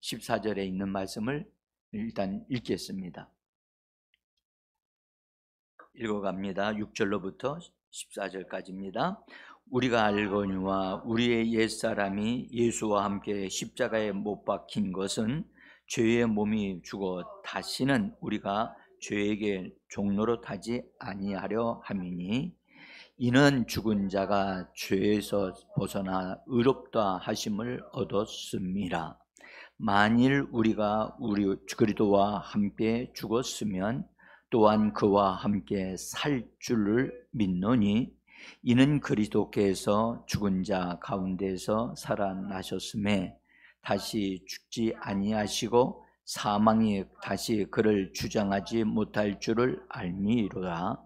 14절에 있는 말씀을 일단 읽겠습니다. 읽어갑니다. 6절로부터 14절까지입니다. 우리가 알거니와 우리의 옛사람이 예수와 함께 십자가에 못 박힌 것은 죄의 몸이 죽어 다시는 우리가 죄에게 종노릇하지 아니하려 함이니, 이는 죽은 자가 죄에서 벗어나 의롭다 하심을 얻었음이라. 만일 우리가 우리 그리스도와 함께 죽었으면 또한 그와 함께 살 줄을 믿노니, 이는 그리스도께서 죽은 자 가운데서 살아나셨음에 다시 죽지 아니하시고 사망이 다시 그를 주장하지 못할 줄을 알미로라.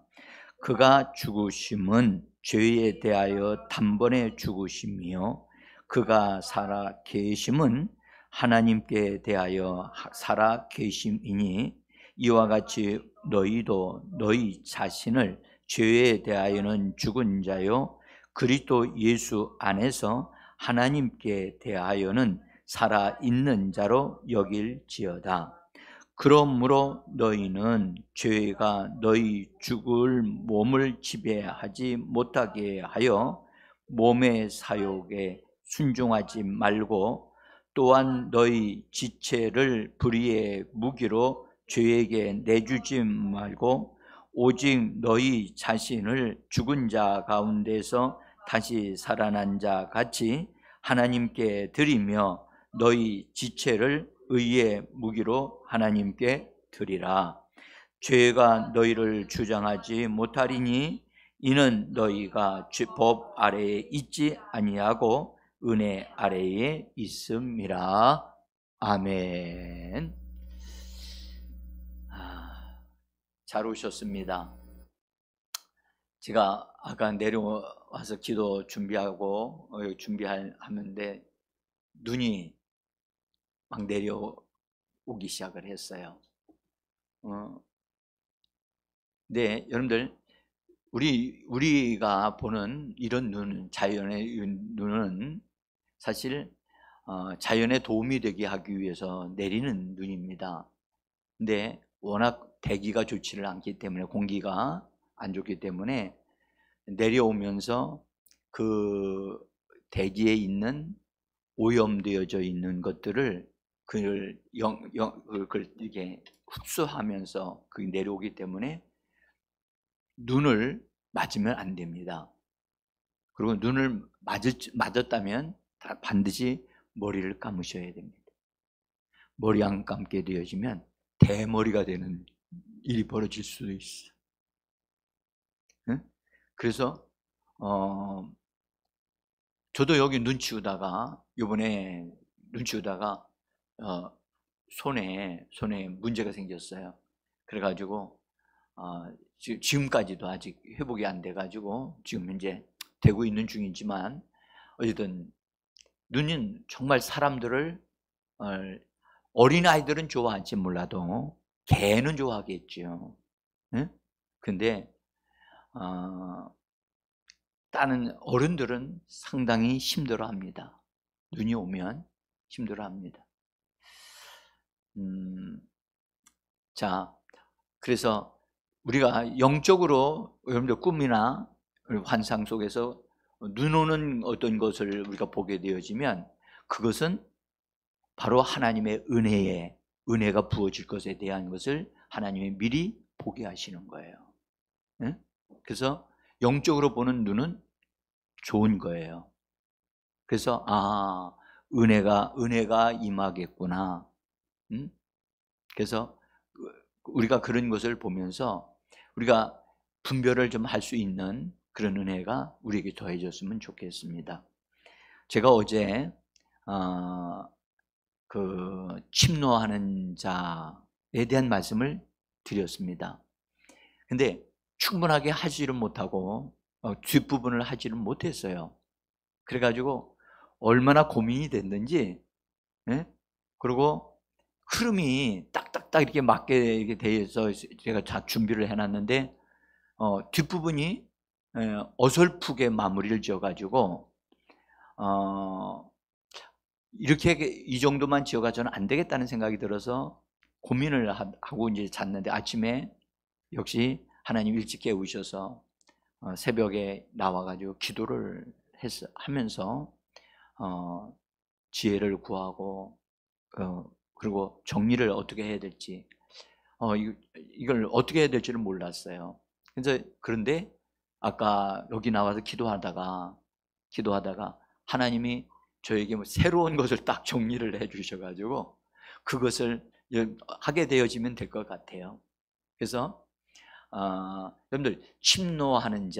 그가 죽으심은 죄에 대하여 단번에 죽으심이요 그가 살아 계심은 하나님께 대하여 살아 계심이니, 이와 같이 너희도 너희 자신을 죄에 대하여는 죽은 자요 그리스도 예수 안에서 하나님께 대하여는 살아 있는 자로 여길지어다. 그러므로 너희는 죄가 너희 죽을 몸을 지배하지 못하게 하여 몸의 사욕에 순종하지 말고, 또한 너희 지체를 불의의 무기로 죄에게 내주지 말고, 오직 너희 자신을 죽은 자 가운데서 다시 살아난 자 같이 하나님께 드리며 너희 지체를 의의 무기로 하나님께 드리라. 죄가 너희를 주장하지 못하리니, 이는 너희가 법 아래에 있지 아니하고 은혜 아래에 있음이라. 아멘. 잘 오셨습니다. 제가 아까 내려와서 기도 준비하는데 눈이 막 내려오기 시작을 했어요. 네, 여러분들, 우리가 보는 이런 눈, 자연의 눈은 사실 자연에 도움이 되게 하기 위해서 내리는 눈입니다. 근데 워낙 대기가 좋지를 않기 때문에, 공기가 안 좋기 때문에 내려오면서 그 대기에 있는 오염되어져 있는 것들을 그걸 이렇게 흡수하면서 그게 내려오기 때문에 눈을 맞으면 안 됩니다. 그리고 눈을 맞았다면 반드시 머리를 감으셔야 됩니다. 머리 안 감게 되어지면 대머리가 되는 일이 벌어질 수도 있어. 응? 그래서 저도 여기 눈 치우다가 이번에 눈 치우다가 손에 문제가 생겼어요. 그래가지고 지금까지도 아직 회복이 안 돼가지고 지금 이제 되고 있는 중이지만, 어쨌든 눈은 정말 사람들을, 어린아이들은 좋아할지 몰라도 개는 좋아하겠죠. 응? 근데 다른 어른들은 상당히 힘들어합니다. 눈이 오면 힘들어합니다. 자, 그래서 우리가 영적으로 여러분들 꿈이나 환상 속에서 눈 오는 어떤 것을 우리가 보게 되어지면, 그것은 바로 하나님의 은혜가 부어질 것에 대한 것을 하나님이 미리 보게 하시는 거예요. 그래서 영적으로 보는 눈은 좋은 거예요. 그래서 은혜가 임하겠구나. 그래서 우리가 그런 것을 보면서 우리가 분별을 좀 할 수 있는 그런 은혜가 우리에게 더해졌으면 좋겠습니다. 제가 어제 그 침노하는 자에 대한 말씀을 드렸습니다. 근데 충분하게 하지를 못하고 뒷부분을 하지를 못했어요. 그래가지고 얼마나 고민이 됐는지, 그리고 흐름이 딱딱딱 이렇게 맞게 돼서 제가 다 준비를 해놨는데, 뒷부분이 어설프게 마무리를 지어가지고 이렇게 이 정도만 지어가지고는 안 되겠다는 생각이 들어서 고민을 하고 이제 잤는데, 아침에 역시 하나님 일찍 깨우셔서 새벽에 나와가지고 기도를 하면서 지혜를 구하고 그리고 정리를 어떻게 해야 될지, 이걸 어떻게 해야 될지를 몰랐어요. 그런데 아까 여기 나와서 기도하다가 하나님이 저에게 새로운 것을 딱 정리를 해 주셔가지고 그것을 하게 되어지면 될 것 같아요. 그래서 여러분들, 침노하는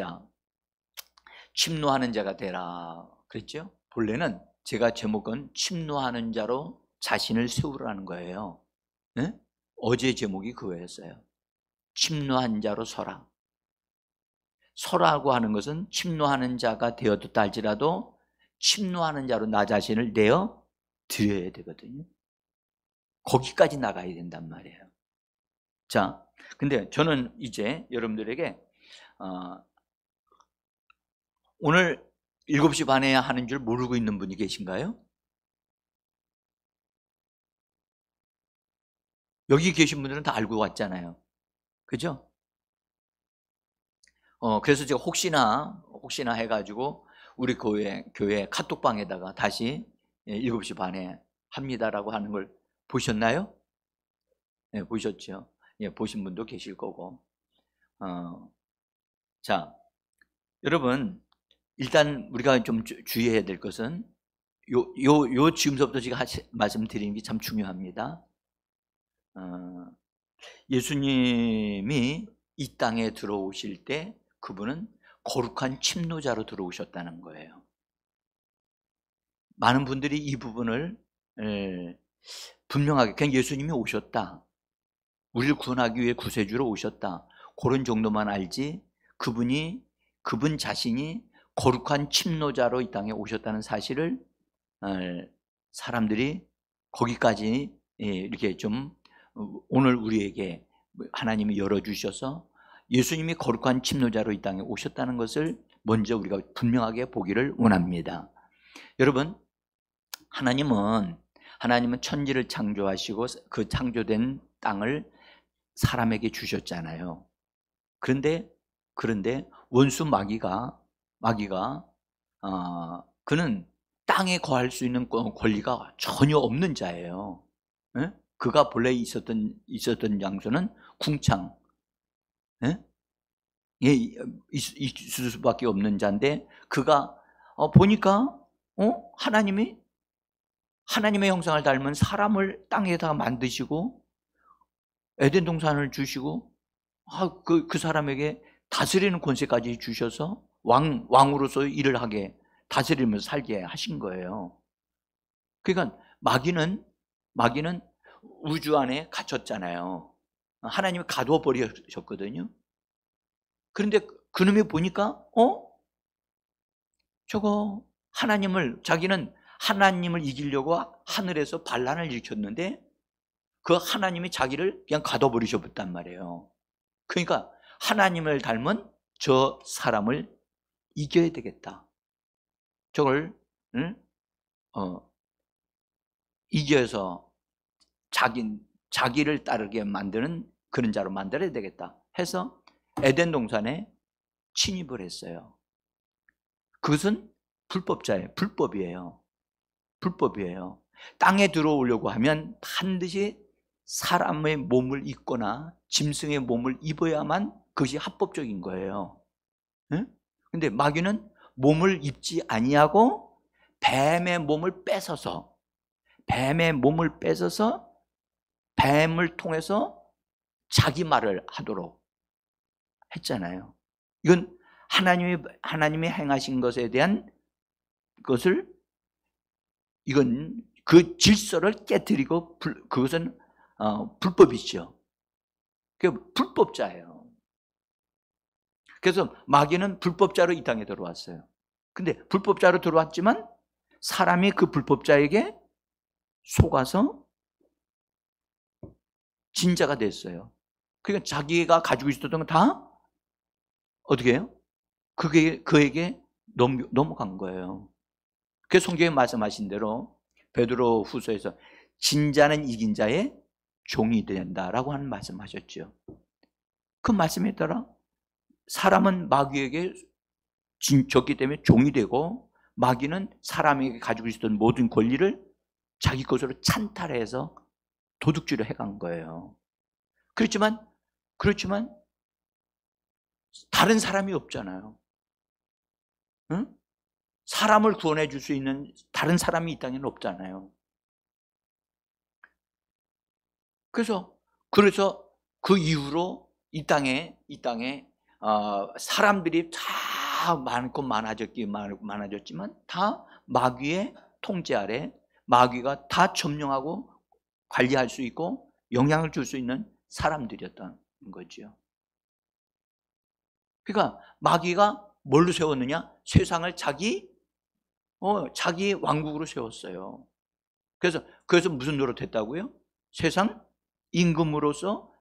자가 되라 그랬죠? 본래는 제가 제목은 침노하는 자로 자신을 세우라는 거예요. 네? 어제 제목이 그거였어요. 침노한 자로 서라. 서라고 하는 것은 침노하는 자가 되었다 할지라도 침노하는 자로 나 자신을 내어 드려야 되거든요. 거기까지 나가야 된단 말이에요. 자, 근데 저는 이제 여러분들에게 오늘 7시 반에 하는 줄 모르고 있는 분이 계신가요? 여기 계신 분들은 다 알고 왔잖아요. 그죠? 그래서 제가 혹시나 해가지고 우리 교회 카톡방에다가 다시 7시 반에 합니다라고 하는 걸 보셨나요? 네, 보셨죠? 예, 보신 분도 계실 거고. 자, 여러분, 일단 우리가 좀 주의해야 될 것은 요 지금서부터 제가 말씀드리는 게 참 중요합니다. 예수님이 이 땅에 들어오실 때 그분은 거룩한 침노자로 들어오셨다는 거예요. 많은 분들이 이 부분을 분명하게, 그냥 예수님이 오셨다, 우리를 구원하기 위해 구세주로 오셨다, 그런 정도만 알지, 그분 자신이 거룩한 침노자로 이 땅에 오셨다는 사실을 사람들이 거기까지 이렇게 좀 오늘 우리에게 하나님이 열어주셔서 예수님이 거룩한 침노자로 이 땅에 오셨다는 것을 먼저 우리가 분명하게 보기를 원합니다. 여러분, 하나님은 천지를 창조하시고 그 창조된 땅을 사람에게 주셨잖아요. 그런데 원수 마귀가 그는 땅에 거할 수 있는 권리가 전혀 없는 자예요. 예? 그가 본래 있었던 장소는 궁창, 예? 있을 수밖에 없는 자인데, 그가 보니까 하나님의 형상을 닮은 사람을 땅에다가 만드시고 에덴 동산을 주시고 그 사람에게 다스리는 권세까지 주셔서 왕으로서 일을 하게, 다스리면서 살게 하신 거예요. 그러니까 마귀는 우주 안에 갇혔잖아요. 하나님이 가두어 버리셨거든요. 그런데 그놈이 보니까 자기는 하나님을 이기려고 하늘에서 반란을 일으켰는데 그 하나님이 자기를 그냥 가둬 버리셨단 말이에요. 그러니까 하나님을 닮은 저 사람을 이겨야 되겠다. 저걸 이겨서 자기를 따르게 만드는 그런 자로 만들어야 되겠다 해서 에덴 동산에 침입을 했어요. 그것은 불법이에요. 땅에 들어오려고 하면 반드시 사람의 몸을 입거나 짐승의 몸을 입어야만 그것이 합법적인 거예요. 그런데 마귀는 몸을 입지 아니하고 뱀의 몸을 뺏어서 뱀을 통해서 자기 말을 하도록 했잖아요. 이건 하나님이 행하신 것에 대한 것을, 이건 그 질서를 깨뜨리고 그것은 불법이죠. 그 불법자예요. 그래서 마귀는 불법자로 이 땅에 들어왔어요. 근데 불법자로 들어왔지만 사람이 그 불법자에게 속아서 진자가 됐어요. 그러니까 자기가 가지고 있었던 건 다 어떻게 해요? 그에게 넘어간 거예요. 그래서 성경에 말씀하신 대로 베드로 후서에서 진자는 이긴 자의 종이 된다라고 하는 말씀하셨죠. 그 말씀에 따라 사람은 마귀에게 졌기 때문에 종이 되고, 마귀는 사람에게 가지고 있었던 모든 권리를 자기 것으로 찬탈해서 도둑질을 해간 거예요. 그렇지만 다른 사람이 없잖아요. 응? 사람을 구원해 줄 수 있는 다른 사람이 이 땅에는 없잖아요. 그래서 그 이후로 이 땅에 사람들이 다 많아졌지만 다 마귀의 통제 아래, 마귀가 다 점령하고 관리할 수 있고 영향을 줄 수 있는 사람들이었던 거죠. 그러니까 마귀가 뭘로 세웠느냐? 세상을 자기 왕국으로 세웠어요. 그래서 무슨 노릇했다고요? 세상 임금으로서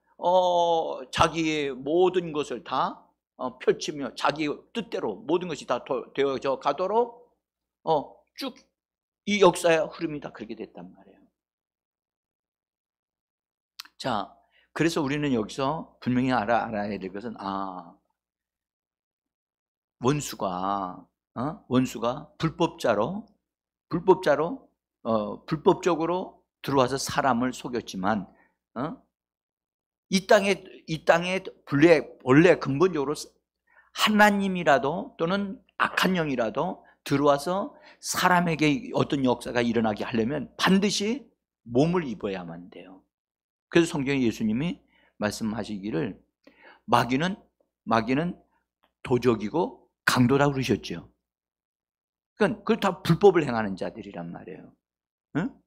자기의 모든 것을 다 펼치며 자기 뜻대로 모든 것이 다 되어져 가도록 쭉 이 역사의 흐름이 다 그렇게 됐단 말이에요. 자, 그래서 우리는 여기서 분명히 알아야 될 것은, 원수가 불법적으로 들어와서 사람을 속였지만, 이 땅에 원래 근본적으로 하나님이라도 또는 악한 영이라도 들어와서 사람에게 어떤 역사가 일어나게 하려면 반드시 몸을 입어야만 돼요. 그래서 성경에 예수님이 말씀하시기를 마귀는 도적이고 강도라고 그러셨죠. 그러니까 그걸 다 불법을 행하는 자들이란 말이에요. 응?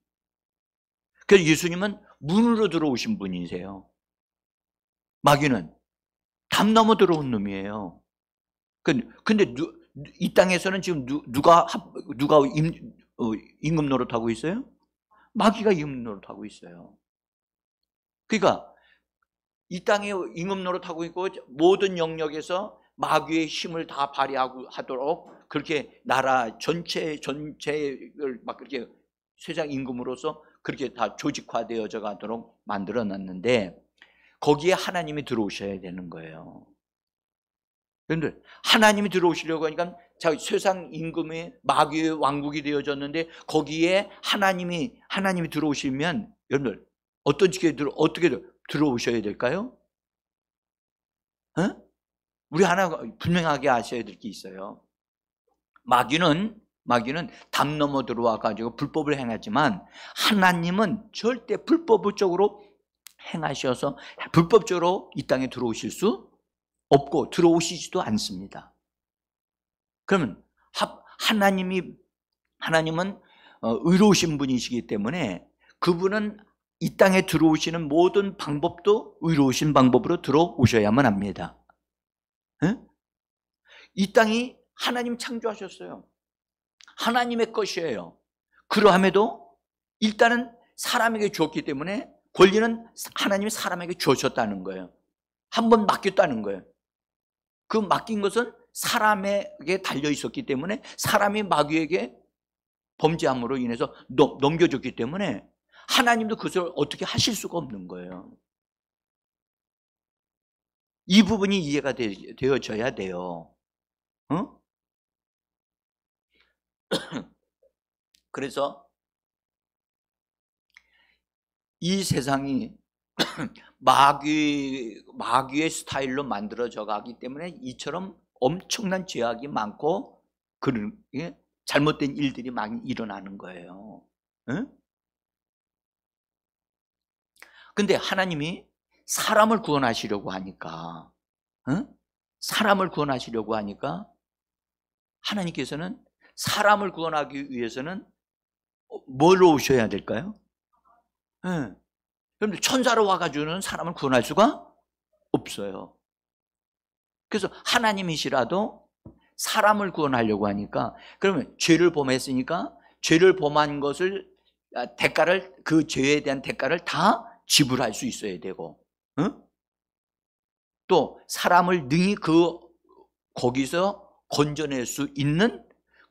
그래서 예수님은 문으로 들어오신 분이세요. 마귀는 담 넘어 들어온 놈이에요. 근데 이 땅에서는 지금 누가 임금 노릇하고 있어요? 마귀가 임금 노릇하고 있어요. 그러니까 이 땅에 임금 노릇하고 있고 모든 영역에서 마귀의 힘을 다 발휘하도록 그렇게 나라 전체를 막 그렇게 세상 임금으로서 그렇게 다 조직화되어져 가도록 만들어 놨는데, 거기에 하나님이 들어오셔야 되는 거예요. 그런데 하나님이 들어오시려고 하니까 세상 임금의 마귀의 왕국이 되어졌는데, 거기에 하나님이 들어오시면 여러분들 어떻게 들어오셔야 될까요? 우리 하나 분명하게 아셔야 될 게 있어요. 마귀는 담 넘어 들어와 가지고 불법을 행하지만, 하나님은 절대 불법적으로 행하셔서 불법적으로 이 땅에 들어오실 수 없고 들어오시지도 않습니다. 그러면 하나님은 의로우신 분이시기 때문에 그분은 이 땅에 들어오시는 모든 방법도 의로우신 방법으로 들어오셔야만 합니다. 이 땅이 하나님 창조하셨어요. 하나님의 것이에요. 그러함에도 일단은 사람에게 주었기 때문에 권리는 하나님이 사람에게 주셨다는 거예요. 한번 맡겼다는 거예요. 그 맡긴 것은 사람에게 달려 있었기 때문에 사람이 마귀에게 범죄함으로 인해서 넘겨줬기 때문에 하나님도 그것을 어떻게 하실 수가 없는 거예요. 이 부분이 이해가 되어져야 돼요. 그래서 이 세상이 마귀의 스타일로 만들어져 가기 때문에 이처럼 엄청난 죄악이 많고 잘못된 일들이 많이 일어나는 거예요. 근데 하나님이 사람을 구원하시려고 하니까 하나님께서는 사람을 구원하기 위해서는 뭘로 오셔야 될까요? 그런데 천사로 와가지고는 사람을 구원할 수가 없어요. 그래서 하나님이시라도 사람을 구원하려고 하니까, 그러면 죄를 범했으니까 죄를 범한 것을 그 죄에 대한 대가를 다 지불할 수 있어야 되고, 또 사람을 능히 거기서 건져낼 수 있는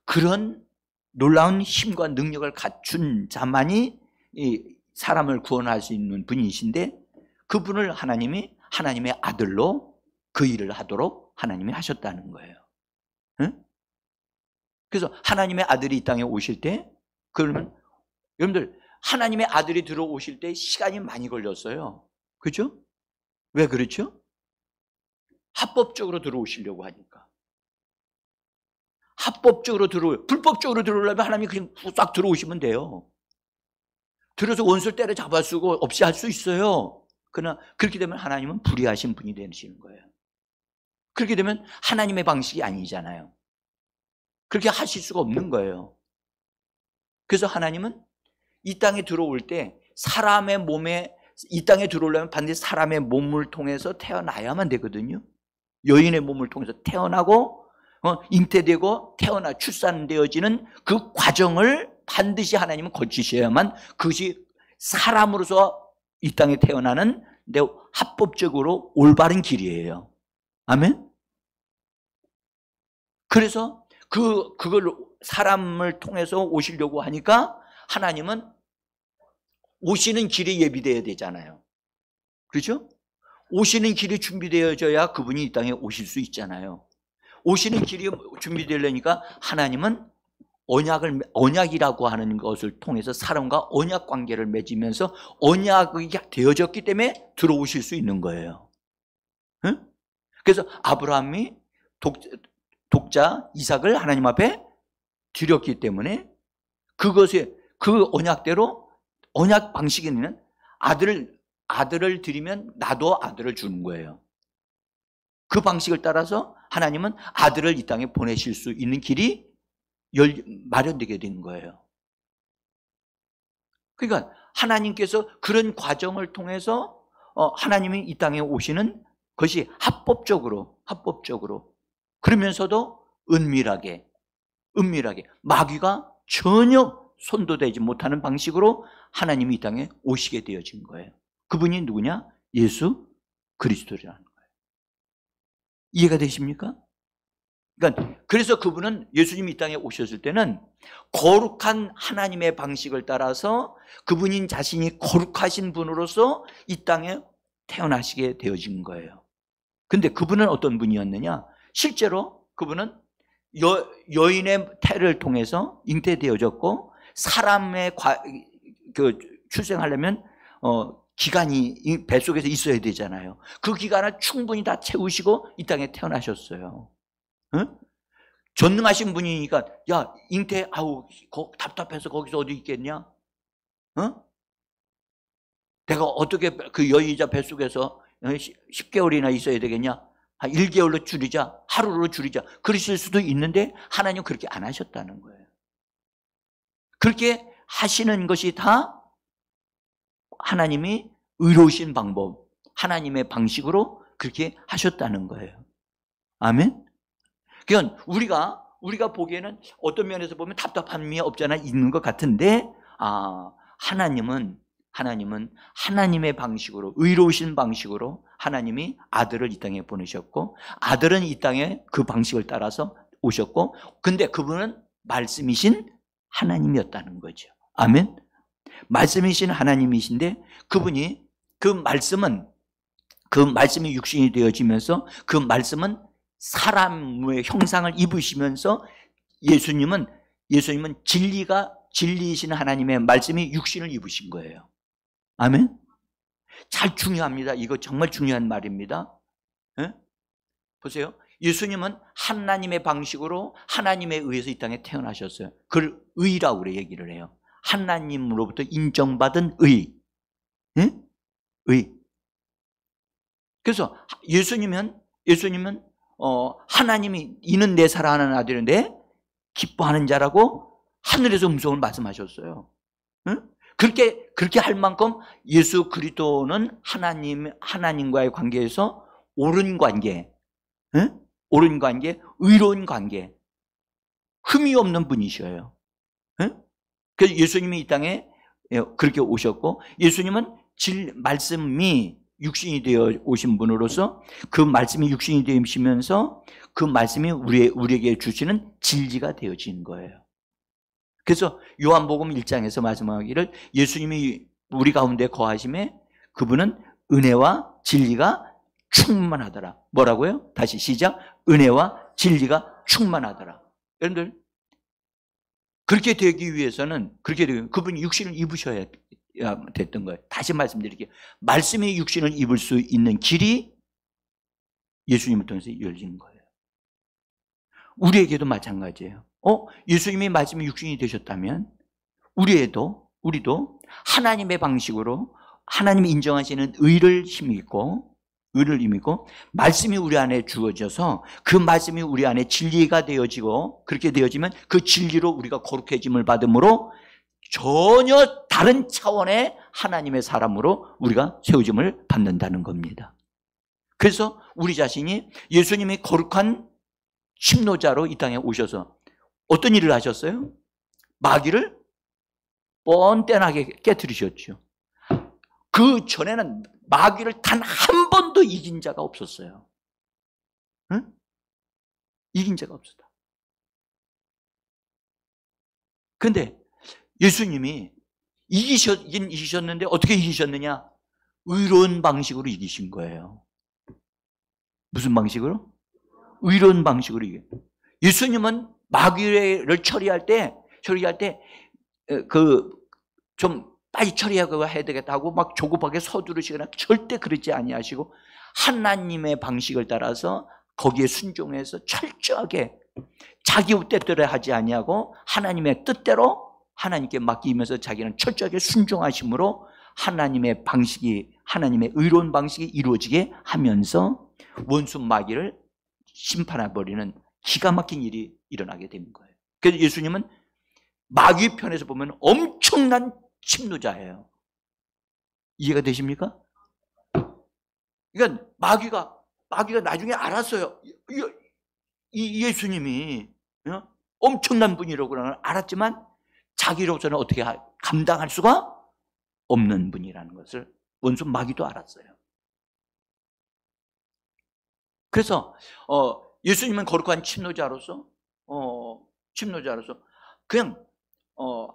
그런 놀라운 힘과 능력을 갖춘 자만이 이 사람을 구원할 수 있는 분이신데, 그분을 하나님이 하나님의 아들로 그 일을 하도록 하나님이 하셨다는 거예요. 응? 그래서 하나님의 아들이 이 땅에 오실 때, 그러면 여러분들 하나님의 아들이 들어오실 때 시간이 많이 걸렸어요. 그렇죠? 왜 그렇죠? 합법적으로 들어오시려고 하니까. 합법적으로 불법적으로 들어오려면 하나님이 그냥 싹 들어오시면 돼요. 들어서 원수를 때려잡아 쓰고 없이 할 수 있어요. 그러나 그렇게 되면 하나님은 불의하신 분이 되시는 거예요. 그렇게 되면 하나님의 방식이 아니잖아요. 그렇게 하실 수가 없는 거예요. 그래서 하나님은 이 땅에 들어올 때 사람의 몸에, 이 땅에 들어오려면 반드시 사람의 몸을 통해서 태어나야만 되거든요. 여인의 몸을 통해서 태어나고 잉태되고 태어나 출산되어지는 그 과정을 반드시 하나님은 거치셔야만 그것이 사람으로서 이 땅에 태어나는 내 합법적으로 올바른 길이에요. 아멘? 그래서 그걸 사람을 통해서 오시려고 하니까 하나님은 오시는 길이 예비되어야 되잖아요. 그렇죠? 오시는 길이 준비되어져야 그분이 이 땅에 오실 수 있잖아요. 오시는 길이 준비되려니까 하나님은 언약이라고 하는 것을 통해서 사람과 언약 관계를 맺으면서 언약이 되어졌기 때문에 들어오실 수 있는 거예요. 응? 그래서 아브라함이 독자 이삭을 하나님 앞에 드렸기 때문에 그것에 그 언약대로, 언약 방식에는 아들을 드리면 나도 아들을 주는 거예요. 그 방식을 따라서 하나님은 아들을 이 땅에 보내실 수 있는 길이 마련되게 된 거예요. 그러니까 하나님께서 그런 과정을 통해서 하나님이 이 땅에 오시는 것이 합법적으로 그러면서도 은밀하게 마귀가 전혀 손도 대지 못하는 방식으로 하나님이 이 땅에 오시게 되어진 거예요. 그분이 누구냐? 예수 그리스도라는 거예요. 이해가 되십니까? 그러니까 그래서 그분은, 예수님이 이 땅에 오셨을 때는 거룩한 하나님의 방식을 따라서 그분인 자신이 거룩하신 분으로서 이 땅에 태어나시게 되어진 거예요. 근데 그분은 어떤 분이었느냐? 실제로 그분은 여인의 태를 통해서 잉태되어졌고, 사람의 출생하려면 기간이 뱃속에서 있어야 되잖아요. 그 기간을 충분히 다 채우시고 이 땅에 태어나셨어요. 응? 전능하신 분이니까, 야, 잉태, 답답해서 거기서 어디 있겠냐? 내가 어떻게 그 여인자 뱃속에서 10개월이나 있어야 되겠냐? 1개월로 줄이자, 하루로 줄이자, 그러실 수도 있는데 하나님 그렇게 안 하셨다는 거예요. 그렇게 하시는 것이 다 하나님이 의로우신 방법, 하나님의 방식으로 그렇게 하셨다는 거예요. 아멘? 그러니까 우리가 보기에는 어떤 면에서 보면 답답함이 없잖아 있는 것 같은데, 하나님은 하나님의 방식으로, 의로우신 방식으로 하나님이 아들을 이 땅에 보내셨고, 아들은 이 땅에 그 방식을 따라서 오셨고, 근데 그분은 말씀이신 하나님이었다는 거죠. 아멘? 말씀이신 하나님이신데, 그분이 그 말씀이 육신이 되어지면서 그 말씀은 사람의 형상을 입으시면서 예수님은 진리이신 하나님의 말씀이 육신을 입으신 거예요. 아멘? 잘 중요합니다. 이거 정말 중요한 말입니다. 네? 보세요. 예수님은 하나님의 방식으로 하나님에 의해서 이 땅에 태어나셨어요. 그걸 의라고 그래 얘기를 해요. 하나님으로부터 인정받은 의. 네? 의. 그래서 예수님은 하나님이 이는 내 사랑하는 아들인데 기뻐하는 자라고 하늘에서 음성을 말씀하셨어요. 응? 그렇게 할 만큼 예수 그리스도는 하나님과의 관계에서 옳은 관계, 응? 옳은 관계, 의로운 관계, 흠이 없는 분이셔요. 응? 그래서 예수님이 이 땅에 그렇게 오셨고, 예수님은 말씀이 육신이 되어 오신 분으로서 그 말씀이 육신이 되시면서 그 말씀이 우리에게 주시는 진리가 되어진 거예요. 그래서 요한복음 1장에서 말씀하기를 예수님이 우리 가운데 거하심에 그분은 은혜와 진리가 충만하더라. 뭐라고요? 다시 시작. 은혜와 진리가 충만하더라. 여러분들, 그렇게 되기 위해서는, 그분이 육신을 입으셔야 됐던 거예요. 다시 말씀드릴게요. 말씀이 육신을 입을 수 있는 길이 예수님을 통해서 열린 거예요. 우리에게도 마찬가지예요. 예수님이 말씀이 육신이 되셨다면 우리도 하나님의 방식으로 하나님이 인정하시는 의를 힘입고 말씀이 우리 안에 주어져서 그 말씀이 우리 안에 진리가 되어지고, 그렇게 되어지면 그 진리로 우리가 거룩해짐을 받음으로 전혀 다른 차원의 하나님의 사람으로 우리가 세워짐을 받는다는 겁니다. 그래서 우리 자신이 예수님이 거룩한 침노자로 이 땅에 오셔서 어떤 일을 하셨어요? 마귀를 뻔뻔하게 깨뜨리셨죠. 그 전에는 마귀를 단 한 번도 이긴 자가 없었어요. 응? 이긴 자가 없었다. 그런데 예수님이 이기셨는데 어떻게 이기셨느냐? 의로운 방식으로 이기신 거예요. 무슨 방식으로? 의로운 방식으로 이겨요. 예수님은 마귀를 처리할 때 좀 빨리 처리하고 해야 되겠다고 막 조급하게 서두르시거나 절대 그러지 아니하시고 하나님의 방식을 따라서 거기에 순종해서 철저하게 자기 뜻대로 하지 아니하고 하나님의 뜻대로 하나님께 맡기면서 자기는 철저하게 순종하심으로 하나님의 의로운 방식이 이루어지게 하면서 원수 마귀를 심판해버리는 기가 막힌 일이 일어나게 된 거예요. 그래서 예수님은 마귀 편에서 보면 엄청난 침노자예요. 이해가 되십니까? 그러니까 마귀가 나중에 알았어요. 이 예수님이 엄청난 분이라고 알았지만 자기로서는 어떻게 감당할 수가 없는 분이라는 것을 원수 마귀도 알았어요. 그래서 예수님은 거룩한 침노자로서 그냥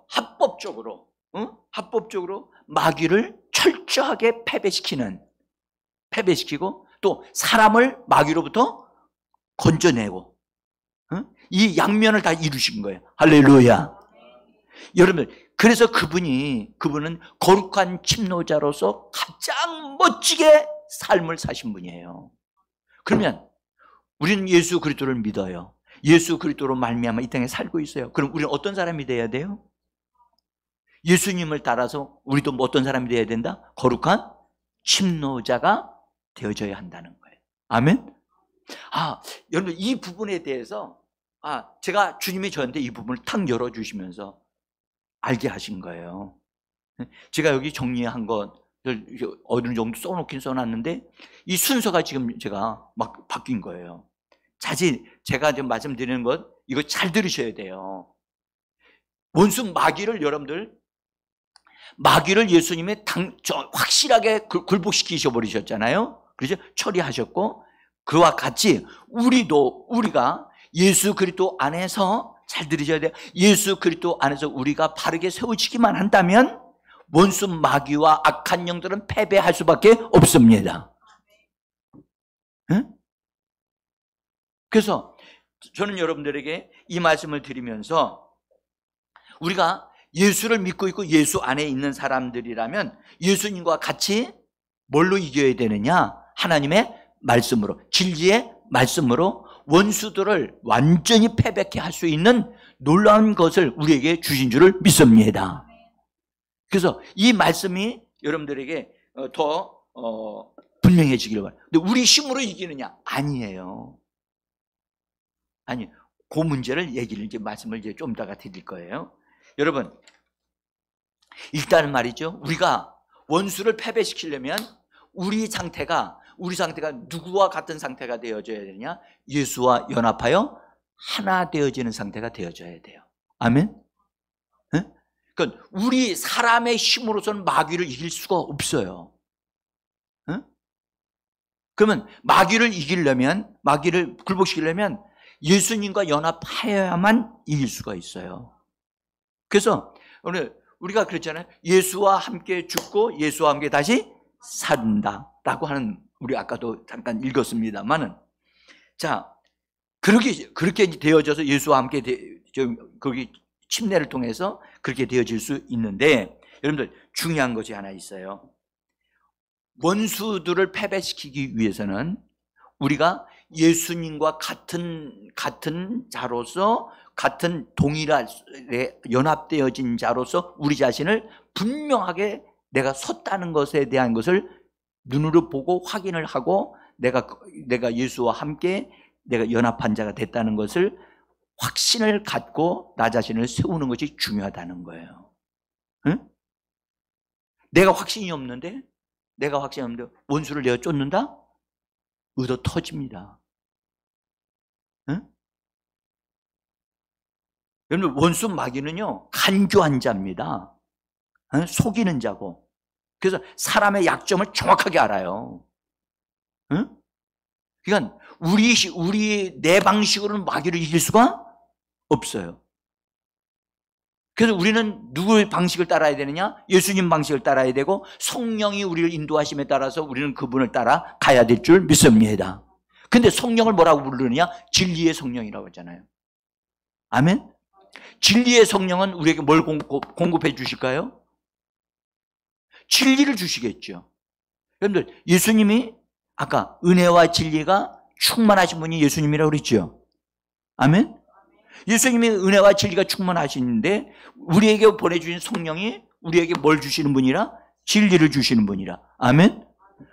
합법적으로 마귀를 철저하게 패배시키고 또 사람을 마귀로부터 건져내고 이 양면을 다 이루신 거예요. 할렐루야. 여러분, 그래서 그분은 거룩한 침노자로서 가장 멋지게 삶을 사신 분이에요. 그러면 우리는 예수 그리스도를 믿어요. 예수 그리스도로 말미암아 이 땅에 살고 있어요. 그럼 우리는 어떤 사람이 돼야 돼요? 예수님을 따라서 우리도 어떤 사람이 돼야 된다? 거룩한 침노자가 되어져야 한다는 거예요. 아멘? 여러분, 이 부분에 대해서 제가 주님이 저한테 이 부분을 탁 열어주시면서 알게 하신 거예요. 제가 여기 정리한 것을 어느 정도 써놓긴 써놨는데 이 순서가 지금 제가 막 바뀐 거예요. 제가 지금 말씀드리는 것 이거 잘 들으셔야 돼요. 원수 마귀를 예수님이 확실하게 굴복시키셔 버리셨잖아요. 그래서 처리하셨고, 그와 같이 우리가 예수 그리스도 안에서, 잘 들으셔야 돼요. 예수 그리스도 안에서 우리가 바르게 세워지기만 한다면 원수 마귀와 악한 영들은 패배할 수밖에 없습니다. 응? 그래서 저는 여러분들에게 이 말씀을 드리면서 우리가 예수를 믿고 있고 예수 안에 있는 사람들이라면 예수님과 같이 뭘로 이겨야 되느냐? 하나님의 말씀으로, 진리의 말씀으로 원수들을 완전히 패배케 할 수 있는 놀라운 것을 우리에게 주신 줄을 믿습니다. 그래서 이 말씀이 여러분들에게 더 분명해지기를 바랍니다. 근데 우리 힘으로 이기느냐? 아니에요. 그 문제를 말씀을 좀 이따가 드릴 거예요. 여러분, 일단은 말이죠. 우리가 원수를 패배시키려면 우리 상태가 누구와 같은 상태가 되어져야 되냐? 예수와 연합하여 하나 되어지는 상태가 되어져야 돼요. 아멘? 그러니까 우리 사람의 힘으로서는 마귀를 이길 수가 없어요. 그러면 마귀를 굴복시키려면 예수님과 연합하여야만 이길 수가 있어요. 그래서 오늘 우리가 그랬잖아요. 예수와 함께 죽고 예수와 함께 다시 산다라고 하는, 우리 아까도 잠깐 읽었습니다만은, 자, 그렇게 되어져서 예수와 함께 거기 침례를 통해서 그렇게 되어질 수 있는데, 여러분들 중요한 것이 하나 있어요. 원수들을 패배시키기 위해서는 우리가 예수님과 같은 자로서, 같은 동일하게 연합되어진 자로서 우리 자신을 분명하게 내가 섰다는 것에 대한 것을 눈으로 보고 확인을 하고, 내가 예수와 함께 내가 연합한 자가 됐다는 것을 확신을 갖고 나 자신을 세우는 것이 중요하다는 거예요. 응? 내가 확신이 없는데 원수를 내가 쫓는다? 의도 터집니다. 응? 여러분, 원수 마귀는요, 간교한 자입니다. 응? 속이는 자고. 그래서 사람의 약점을 정확하게 알아요. 응? 그러니까 내 방식으로는 마귀를 이길 수가 없어요. 그래서 우리는 누구의 방식을 따라야 되느냐? 예수님 방식을 따라야 되고, 성령이 우리를 인도하심에 따라서 우리는 그분을 따라 가야 될 줄 믿습니다. 근데 성령을 뭐라고 부르느냐? 진리의 성령이라고 하잖아요. 아멘? 진리의 성령은 우리에게 뭘 공급해 주실까요? 진리를 주시겠죠. 여러분들, 예수님이 아까 은혜와 진리가 충만하신 분이 예수님이라고 그랬죠. 아멘? 예수님이 은혜와 진리가 충만하시는데, 우리에게 보내주신 성령이 우리에게 뭘 주시는 분이라? 진리를 주시는 분이라. 아멘?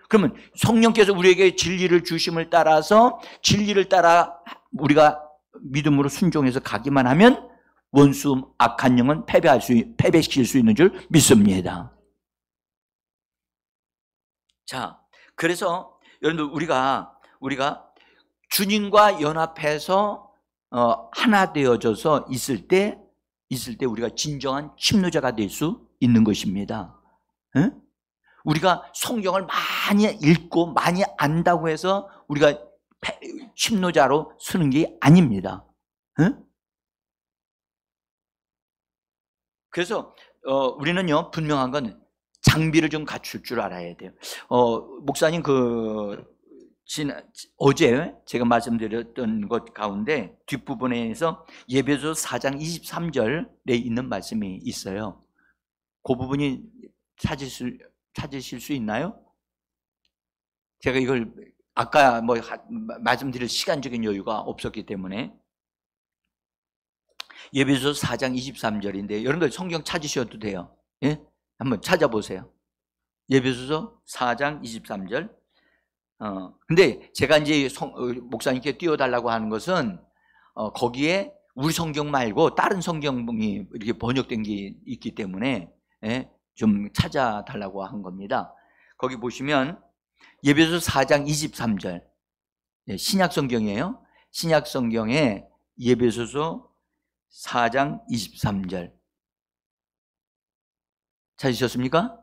그러면 성령께서 우리에게 진리를 주심을 따라서, 진리를 따라 우리가 믿음으로 순종해서 가기만 하면 원수 악한 영은 패배시킬 수 있는 줄 믿습니다. 자, 그래서 여러분들, 우리가 주님과 연합해서 하나 되어져서 있을 때 우리가 진정한 침노자가 될 수 있는 것입니다. 응? 우리가 성경을 많이 읽고 많이 안다고 해서 우리가 침노자로 서는 게 아닙니다. 응? 그래서 우리는요, 분명한 건 장비를 좀 갖출 줄 알아야 돼요. 목사님 어제 제가 말씀드렸던 것 가운데 뒷부분에서 예배소 4장 23절에 있는 말씀이 있어요. 그 부분이 찾으실 수 있나요? 제가 이걸 아까 말씀드릴 시간적인 여유가 없었기 때문에, 예배소 4장 23절인데 여러분들 성경 찾으셔도 돼요. 예? 한번 찾아보세요. 예배소서 4장 23절. 근데 제가 이제 목사님께 띄워달라고 하는 것은, 거기에 우리 성경 말고 다른 성경이 이렇게 번역된 게 있기 때문에, 예, 좀 찾아달라고 한 겁니다. 거기 보시면 예배소 4장 23절, 예, 신약 성경이에요. 신약 성경에 예배소서 4장 23절 찾으셨습니까?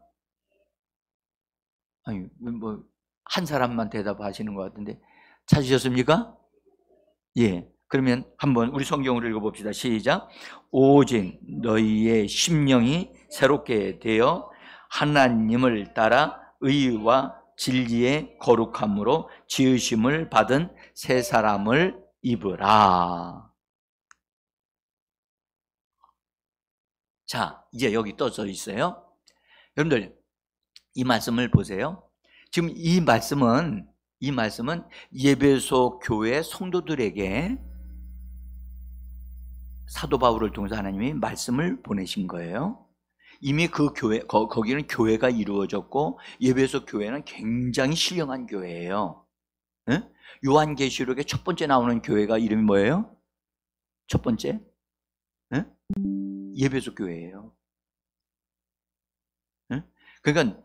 아니, 한 사람만 대답하시는 것 같은데, 찾으셨습니까? 예. 그러면 한번 우리 성경으로 읽어봅시다. 시작. 오직 너희의 심령이 새롭게 되어 하나님을 따라 의와 진리의 거룩함으로 지으심을 받은 새 사람을 입으라. 자, 이제 여기 떠져 있어요. 여러분들, 이 말씀을 보세요. 지금 이 말씀은 예배소 교회 성도들에게 사도 바울을 통해서 하나님이 말씀을 보내신 거예요. 이미 그 교회, 거기는 교회가 이루어졌고, 예배소 교회는 굉장히 신령한 교회예요. 네? 요한계시록에 첫 번째 나오는 교회가 이름이 뭐예요? 첫 번째? 네? 예배소 교회예요. 네? 그러니까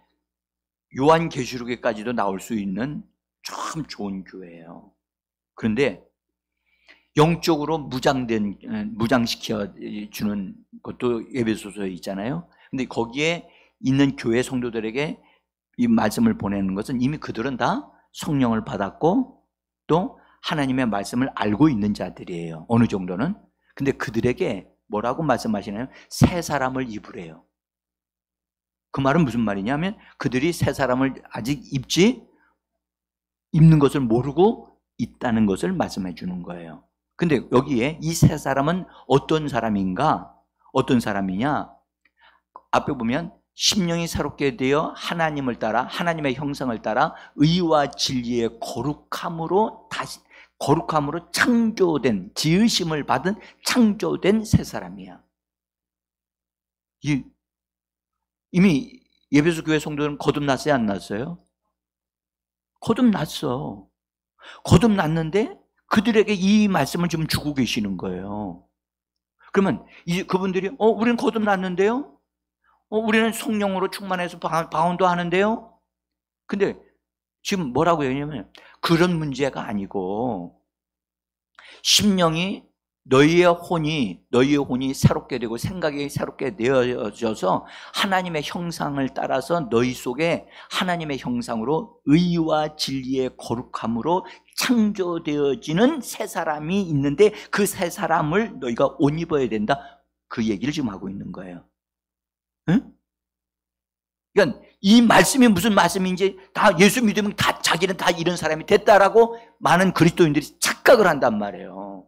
요한계시록에까지도 나올 수 있는 참 좋은 교회예요. 그런데 영적으로 무장시켜 주는 것도 예배소서에 있잖아요. 근데 거기에 있는 교회 성도들에게 이 말씀을 보내는 것은 이미 그들은 다 성령을 받았고 또 하나님의 말씀을 알고 있는 자들이에요. 어느 정도는. 근데 그들에게 뭐라고 말씀하시나요? 새 사람을 입으래요. 그 말은 무슨 말이냐면 그들이 새 사람을 아직 입는 것을 모르고 있다는 것을 말씀해 주는 거예요. 근데 여기에 이 새 사람은 어떤 사람인가? 어떤 사람이냐? 앞에 보면 심령이 새롭게 되어 하나님을 따라 하나님의 형상을 따라 의와 진리의 거룩함으로 창조된, 지으심을 받은 창조된 새 사람이야. 이미 예배소 교회 성도들은 거듭났어요, 안 났어요? 거듭났어. 거듭났는데 그들에게 이 말씀을 지금 주고 계시는 거예요. 그러면 그분들이 우리는 거듭났는데요? 우리는 성령으로 충만해서 방언도 하는데요? 근데 지금 뭐라고 했냐면 그런 문제가 아니고 심령이 너희의 혼이 새롭게 되고 생각이 새롭게 되어져서 하나님의 형상을 따라서 너희 속에 하나님의 형상으로 의와 진리의 거룩함으로 창조되어지는 새 사람이 있는데 그 새 사람을 너희가 옷 입어야 된다. 그 얘기를 지금 하고 있는 거예요. 응? 그러니까 이 말씀이 무슨 말씀인지 다 예수 믿으면 다 자기는 다 이런 사람이 됐다라고 많은 그리스도인들이 착각을 한단 말이에요.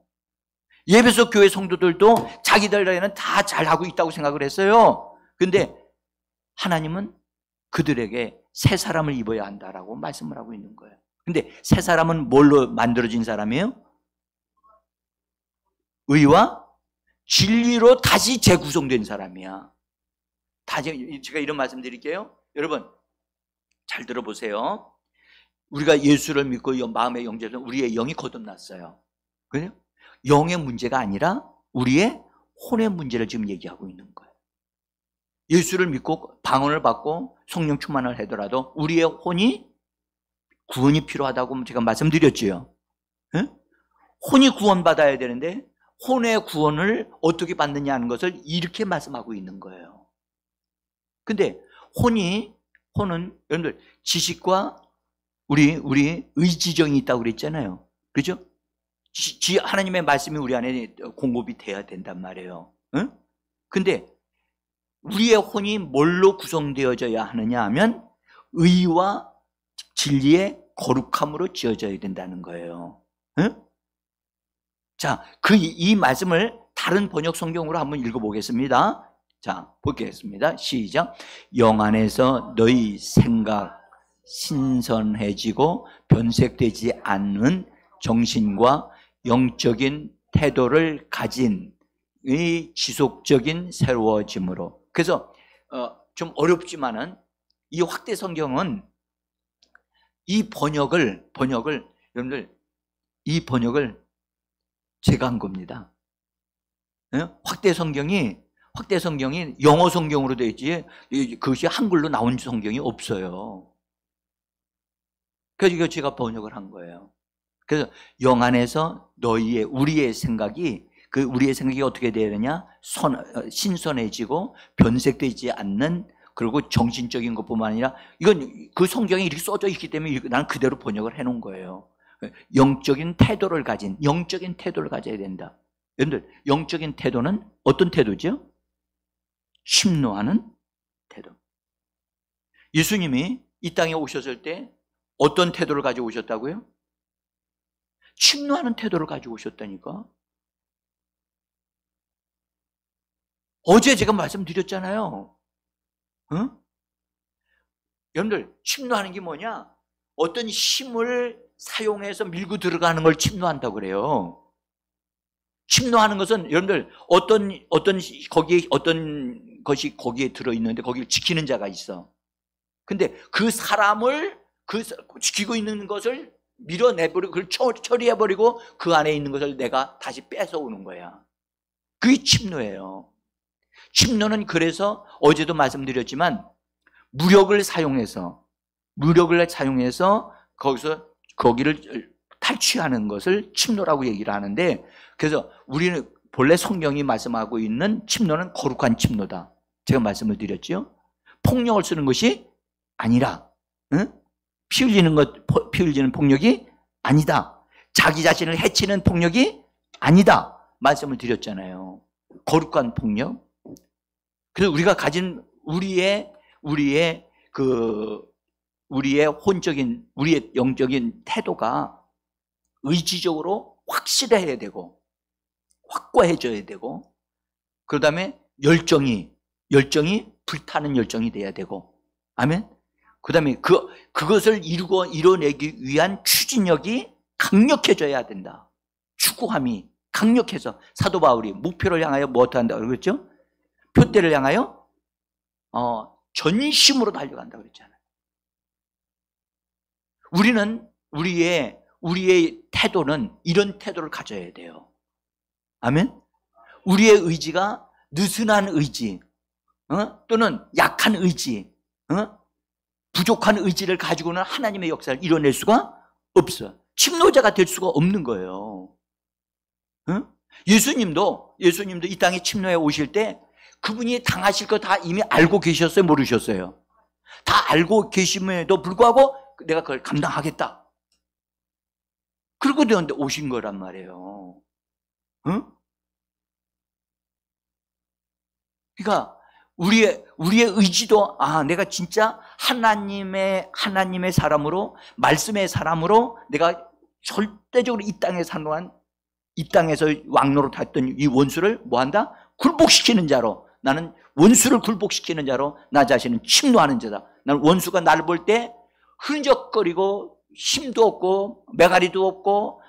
예배소 교회 성도들도 자기들에게는 다 잘하고 있다고 생각을 했어요. 그런데 하나님은 그들에게 새 사람을 입어야 한다라고 말씀을 하고 있는 거예요. 근데 새 사람은 뭘로 만들어진 사람이에요? 의와 진리로 다시 재구성된 사람이야. 제가 이런 말씀 드릴게요. 여러분 잘 들어보세요. 우리가 예수를 믿고 마음의 영접해서 우리의 영이 거듭났어요. 그래요? 영의 문제가 아니라 우리의 혼의 문제를 지금 얘기하고 있는 거예요. 예수를 믿고 방언을 받고 성령 충만을 하더라도 우리의 혼이 구원이 필요하다고 제가 말씀드렸지요. 네? 혼이 구원받아야 되는데 혼의 구원을 어떻게 받느냐 하는 것을 이렇게 말씀하고 있는 거예요. 근데 혼은 여러분들 지식과 우리 의지정이 있다고 그랬잖아요. 그죠? 하나님의 말씀이 우리 안에 공급이 돼야 된단 말이에요. 응? 근데 우리의 혼이 뭘로 구성되어져야 하느냐 하면 의와 진리의 거룩함으로 지어져야 된다는 거예요. 응? 자, 이 말씀을 다른 번역 성경으로 한번 읽어보겠습니다. 자, 보겠습니다. 시작. 영 안에서 너희 생각 신선해지고 변색되지 않는 정신과 영적인 태도를 가진 이 지속적인 새로워짐으로. 그래서 좀 어렵지만은 이 확대 성경은 이 번역을 여러분들 이 번역을 제가 한 겁니다. 확대 성경이 영어 성경으로 되어 있지 그것이 한글로 나온 성경이 없어요. 그래서 이거 제가 번역을 한 거예요. 그래서 영 안에서 우리의 생각이 어떻게 되어야 되냐? 신선해지고 변색되지 않는, 그리고 정신적인 것뿐만 아니라 이건 그 성경에 이렇게 써져 있기 때문에 나는 그대로 번역을 해놓은 거예요. 영적인 태도를 가져야 된다. 여러분들 영적인 태도는 어떤 태도죠? 침노하는 태도. 예수님이 이 땅에 오셨을 때 어떤 태도를 가지고 오셨다고요? 침노하는 태도를 가지고 오셨다니까. 어제 제가 말씀드렸잖아요. 응? 여러분들 침노하는 게 뭐냐? 어떤 힘을 사용해서 밀고 들어가는 걸 침노한다고 그래요. 침노하는 것은 여러분들 어떤 것이 거기에 들어있는데 거기를 지키는 자가 있어. 근데 그 사람을 지키고 있는 것을 밀어내버리고 그걸 처리해버리고 그 안에 있는 것을 내가 다시 뺏어오는 거야. 그게 침노예요. 침노는 그래서 어제도 말씀드렸지만 무력을 사용해서 거기를 탈취하는 것을 침노라고 얘기를 하는데, 그래서 우리는 본래 성경이 말씀하고 있는 침노는 거룩한 침노다. 제가 말씀을 드렸죠. 폭력을 쓰는 것이 아니라, 피 흘리는 폭력이 아니다. 자기 자신을 해치는 폭력이 아니다. 말씀을 드렸잖아요. 거룩한 폭력. 그래서 우리가 가진 우리의 혼적인, 우리의 영적인 태도가 의지적으로 확실해야 되고, 확고해져야 되고, 그 다음에 열정이 불타는 열정이 돼야 되고, 아멘? 그 다음에 그것을 이뤄내기 위한 추진력이 강력해져야 된다. 추구함이 강력해서, 사도 바울이 목표를 향하여 무엇을 한다고 그랬죠? 표대를 향하여 전심으로 달려간다고 그랬잖아요. 우리는 우리의 태도는 이런 태도를 가져야 돼요. 아멘? 우리의 의지가 느슨한 의지, 또는 약한 의지, 부족한 의지를 가지고는 하나님의 역사를 이뤄낼 수가 없어요. 침노자가 될 수가 없는 거예요. 예수님도 이 땅에 침노해 오실 때 그분이 당하실 거 다 이미 알고 계셨어요? 모르셨어요? 다 알고 계심에도 불구하고 내가 그걸 감당하겠다. 그러고 오신 거란 말이에요. 그러니까 우리의 의지도, 내가 진짜 하나님의 사람으로, 말씀의 사람으로 내가 절대적으로 이 땅에 산 동안, 이 땅에서 왕노로 했던 이 원수를 뭐한다? 굴복시키는 자로, 나는 원수를 굴복시키는 자로 나 자신은 침노하는 자다. 나는 원수가 나를 볼 때 흔적거리고 힘도 없고 매가리도 없고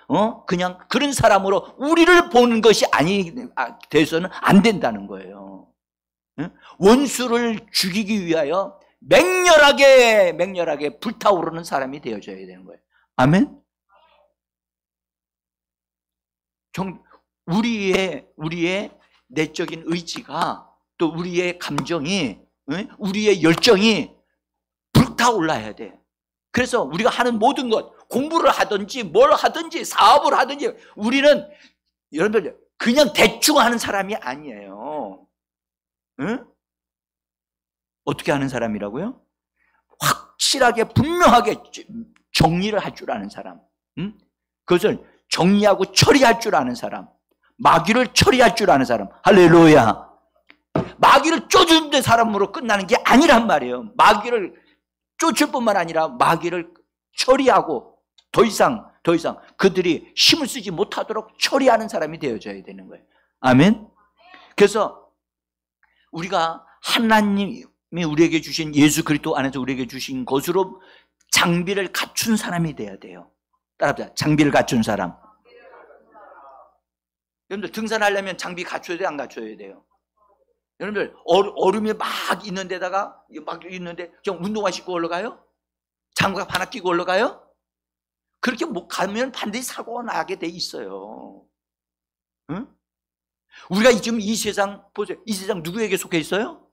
그냥 그런 사람으로 우리를 보는 것이 돼서는 안 된다는 거예요. 원수를 죽이기 위하여 맹렬하게 불타오르는 사람이 되어줘야 되는 거예요. 아멘? 우리의 내적인 의지가, 또 우리의 감정이, 우리의 열정이 불타올라야 돼. 그래서 우리가 하는 모든 것, 공부를 하든지 뭘 하든지 사업을 하든지, 우리는 여러분들 그냥 대충 하는 사람이 아니에요. 어떻게 하는 사람이라고요? 확실하게 분명하게 정리를 할 줄 아는 사람, 그것을 정리하고 처리할 줄 아는 사람, 마귀를 처리할 줄 아는 사람. 할렐루야. 마귀를 쫓는 사람으로 끝나는 게 아니란 말이에요. 마귀를 쫓을 뿐만 아니라 마귀를 처리하고 더 이상 그들이 힘을 쓰지 못하도록 처리하는 사람이 되어져야 되는 거예요. 아멘. 그래서 우리가 하나님이 우리에게 주신, 예수 그리스도 안에서 우리에게 주신 것으로 장비를 갖춘 사람이 돼야 돼요. 따라합시다. 장비를 갖춘 사람. 여러분들 등산하려면 장비 갖춰야 돼요? 안 갖춰야 돼요? 여러분들 얼음이 막 있는 데다가 있는데 그냥 운동화 신고 올라가요? 장갑 하나 끼고 올라가요? 그렇게 가면 반드시 사고가 나게 돼 있어요. 응? 우리가 지금 이 세상 보세요. 이 세상 누구에게 속해 있어요?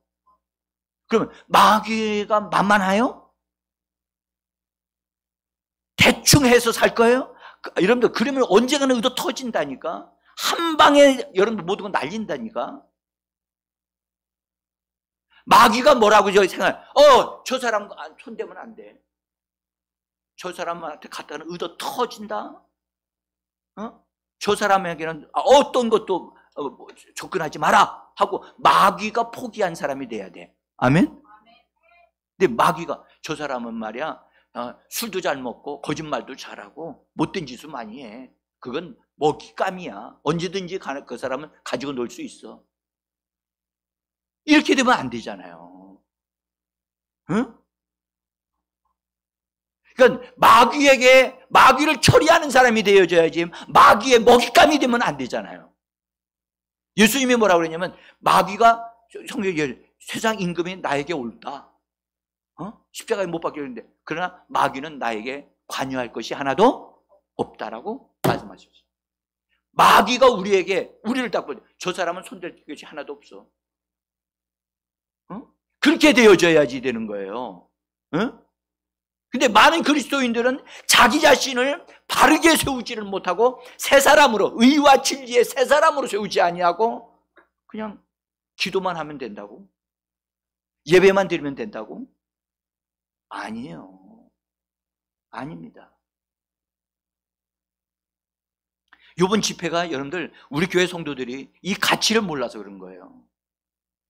그러면 마귀가 만만해요? 대충 해서 살 거예요? 여러분들 그러면 언젠가는 의도 터진다니까. 한 방에 여러분들 모든 건 날린다니까. 마귀가 뭐라고 생각해? 저 사람 손대면 안 돼. 저 사람한테 갖다는 의도 터진다. 저 사람에게는 어떤 것도 접근하지 마라 하고 마귀가 포기한 사람이 돼야 돼. 아멘? 근데 마귀가, 저 사람은 말이야, 술도 잘 먹고 거짓말도 잘하고 못된 짓을 많이 해. 그건 먹잇감이야. 언제든지 그 사람은 가지고 놀 수 있어. 이렇게 되면 안 되잖아요. 응? 그러니까 마귀를 처리하는 사람이 되어져야지 마귀의 먹잇감이 되면 안 되잖아요. 예수님이 뭐라고 그랬냐면, 마귀가, 성경에 세상 임금이 나에게 옳다. 십자가에 못 박혔는데, 그러나 마귀는 나에게 관여할 것이 하나도 없다라고 말씀하셨어요. 마귀가 우리를 딱 보죠. 저 사람은 손댈 것이 하나도 없어. 그렇게 되어져야지 되는 거예요. 근데 많은 그리스도인들은 자기 자신을 바르게 세우지를 못하고 새 사람으로, 의와 진리의 새 사람으로 세우지 아니하고 그냥 기도만 하면 된다고? 예배만 드리면 된다고? 아니에요. 아닙니다. 이번 집회가 여러분들 우리 교회 성도들이 이 가치를 몰라서 그런 거예요.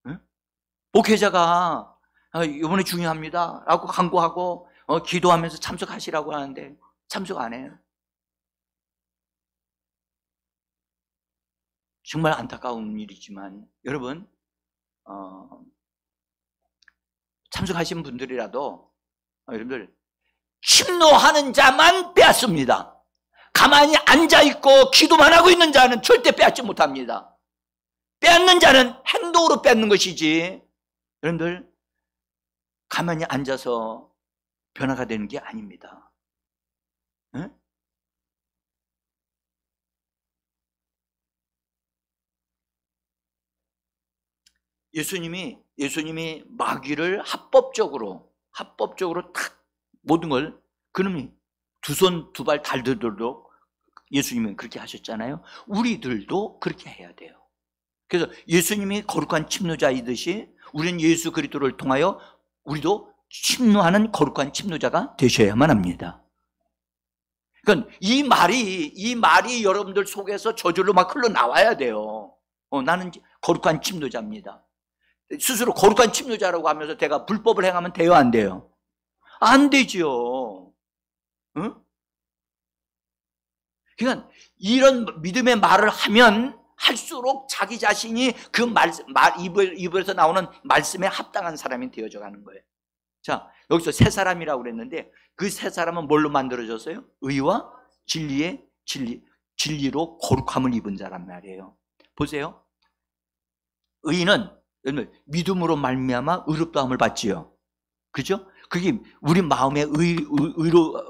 응? 목회자가 이번에 중요합니다 라고 강구하고 기도하면서 참석하시라고 하는데 참석 안 해요. 정말 안타까운 일이지만 여러분 참석하신 분들이라도 여러분들 침노하는 자만 빼앗습니다. 가만히 앉아있고 기도만 하고 있는 자는 절대 빼앗지 못합니다. 빼앗는 자는 행동으로 빼앗는 것이지 여러분들 가만히 앉아서 변화가 되는 게 아닙니다. 응? 예수님이 마귀를 합법적으로 탁 모든 걸 그놈이 두 손 두 발 달들도록 예수님은 그렇게 하셨잖아요. 우리들도 그렇게 해야 돼요. 그래서 예수님이 거룩한 침노자이듯이 우리는 예수 그리스도를 통하여 우리도 침노하는 거룩한 침노자가 되셔야만 합니다. 그러니까 이 말이 여러분들 속에서 저절로 막 흘러나와야 돼요. 나는 거룩한 침노자입니다. 스스로 거룩한 침노자라고 하면서 내가 불법을 행하면 돼요, 안 돼요? 안 되죠. 응? 그러니까 이런 믿음의 말을 하면 할수록 자기 자신이 그 입에서 나오는 말씀에 합당한 사람이 되어져 가는 거예요. 자, 여기서 세 사람이라고 그랬는데 그 세 사람은 뭘로 만들어졌어요? 의와 진리로 거룩함을 입은 자란 말이에요. 보세요. 의는 믿음으로 말미암아 의롭다함을 받지요. 그죠? 그게 우리 마음의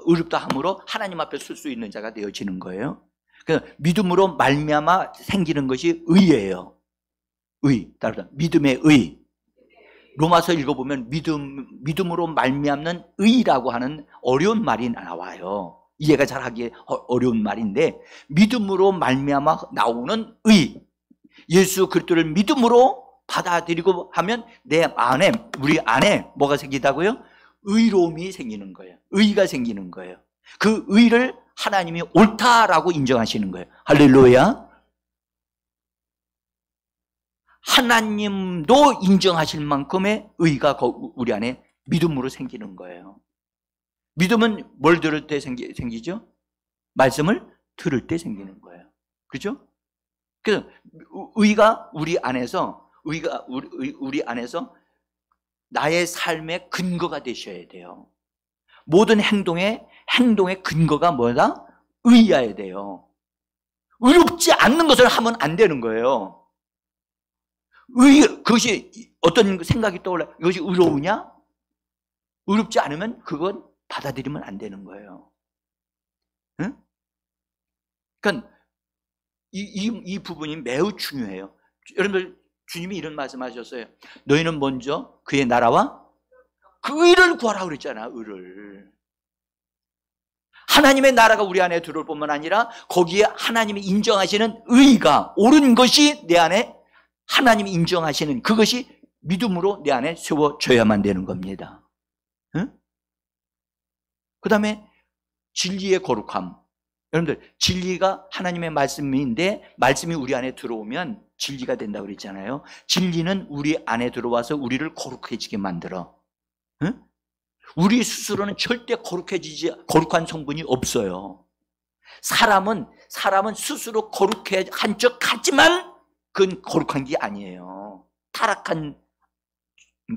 의롭다함으로 하나님 앞에 설 수 있는 자가 되어지는 거예요. 그러니까 믿음으로 말미암아 생기는 것이 의예요. 따라서 믿음의 의. 로마서 읽어보면 믿음으로 말미암는 의라고 하는 어려운 말이 나와요. 이해가 잘 하기 어려운 말인데 믿음으로 말미암아 나오는 의. 예수 그리스도를 믿음으로 받아들이고 하면 우리 안에 뭐가 생기다고요? 의로움이 생기는 거예요. 의가 생기는 거예요. 그 의를 하나님이 옳다라고 인정하시는 거예요. 할렐루야. 하나님도 인정하실 만큼의 의가 우리 안에 믿음으로 생기는 거예요. 믿음은 뭘 들을 때 생기죠? 말씀을 들을 때 생기는 거예요. 그렇죠? 그래서 의가 우리 안에서 나의 삶의 근거가 되셔야 돼요. 모든 행동의 근거가 뭐다? 의여야 돼요. 의롭지 않는 것을 하면 안 되는 거예요. 그것이 어떤 생각이 떠올라? 이것이 의로우냐? 의롭지 않으면 그건 받아들이면 안 되는 거예요. 응? 그러니까 이 부분이 매우 중요해요. 여러분들 주님이 이런 말씀하셨어요. 너희는 먼저 그의 나라와 그 의를 구하라고 그랬잖아. 의를. 하나님의 나라가 우리 안에 들어올 뿐만 아니라 거기에 하나님이 인정하시는 의가 옳은 것이 내 안에 하나님이 인정하시는 그것이 믿음으로 내 안에 세워져야만 되는 겁니다. 응? 그 다음에 진리의 거룩함. 여러분들 진리가 하나님의 말씀인데 말씀이 우리 안에 들어오면 진리가 된다고 그랬잖아요. 진리는 우리 안에 들어와서 우리를 거룩해지게 만들어. 응? 우리 스스로는 절대 거룩한 성분이 없어요. 사람은 스스로 거룩한 척 하지만 그건 거룩한 게 아니에요. 타락한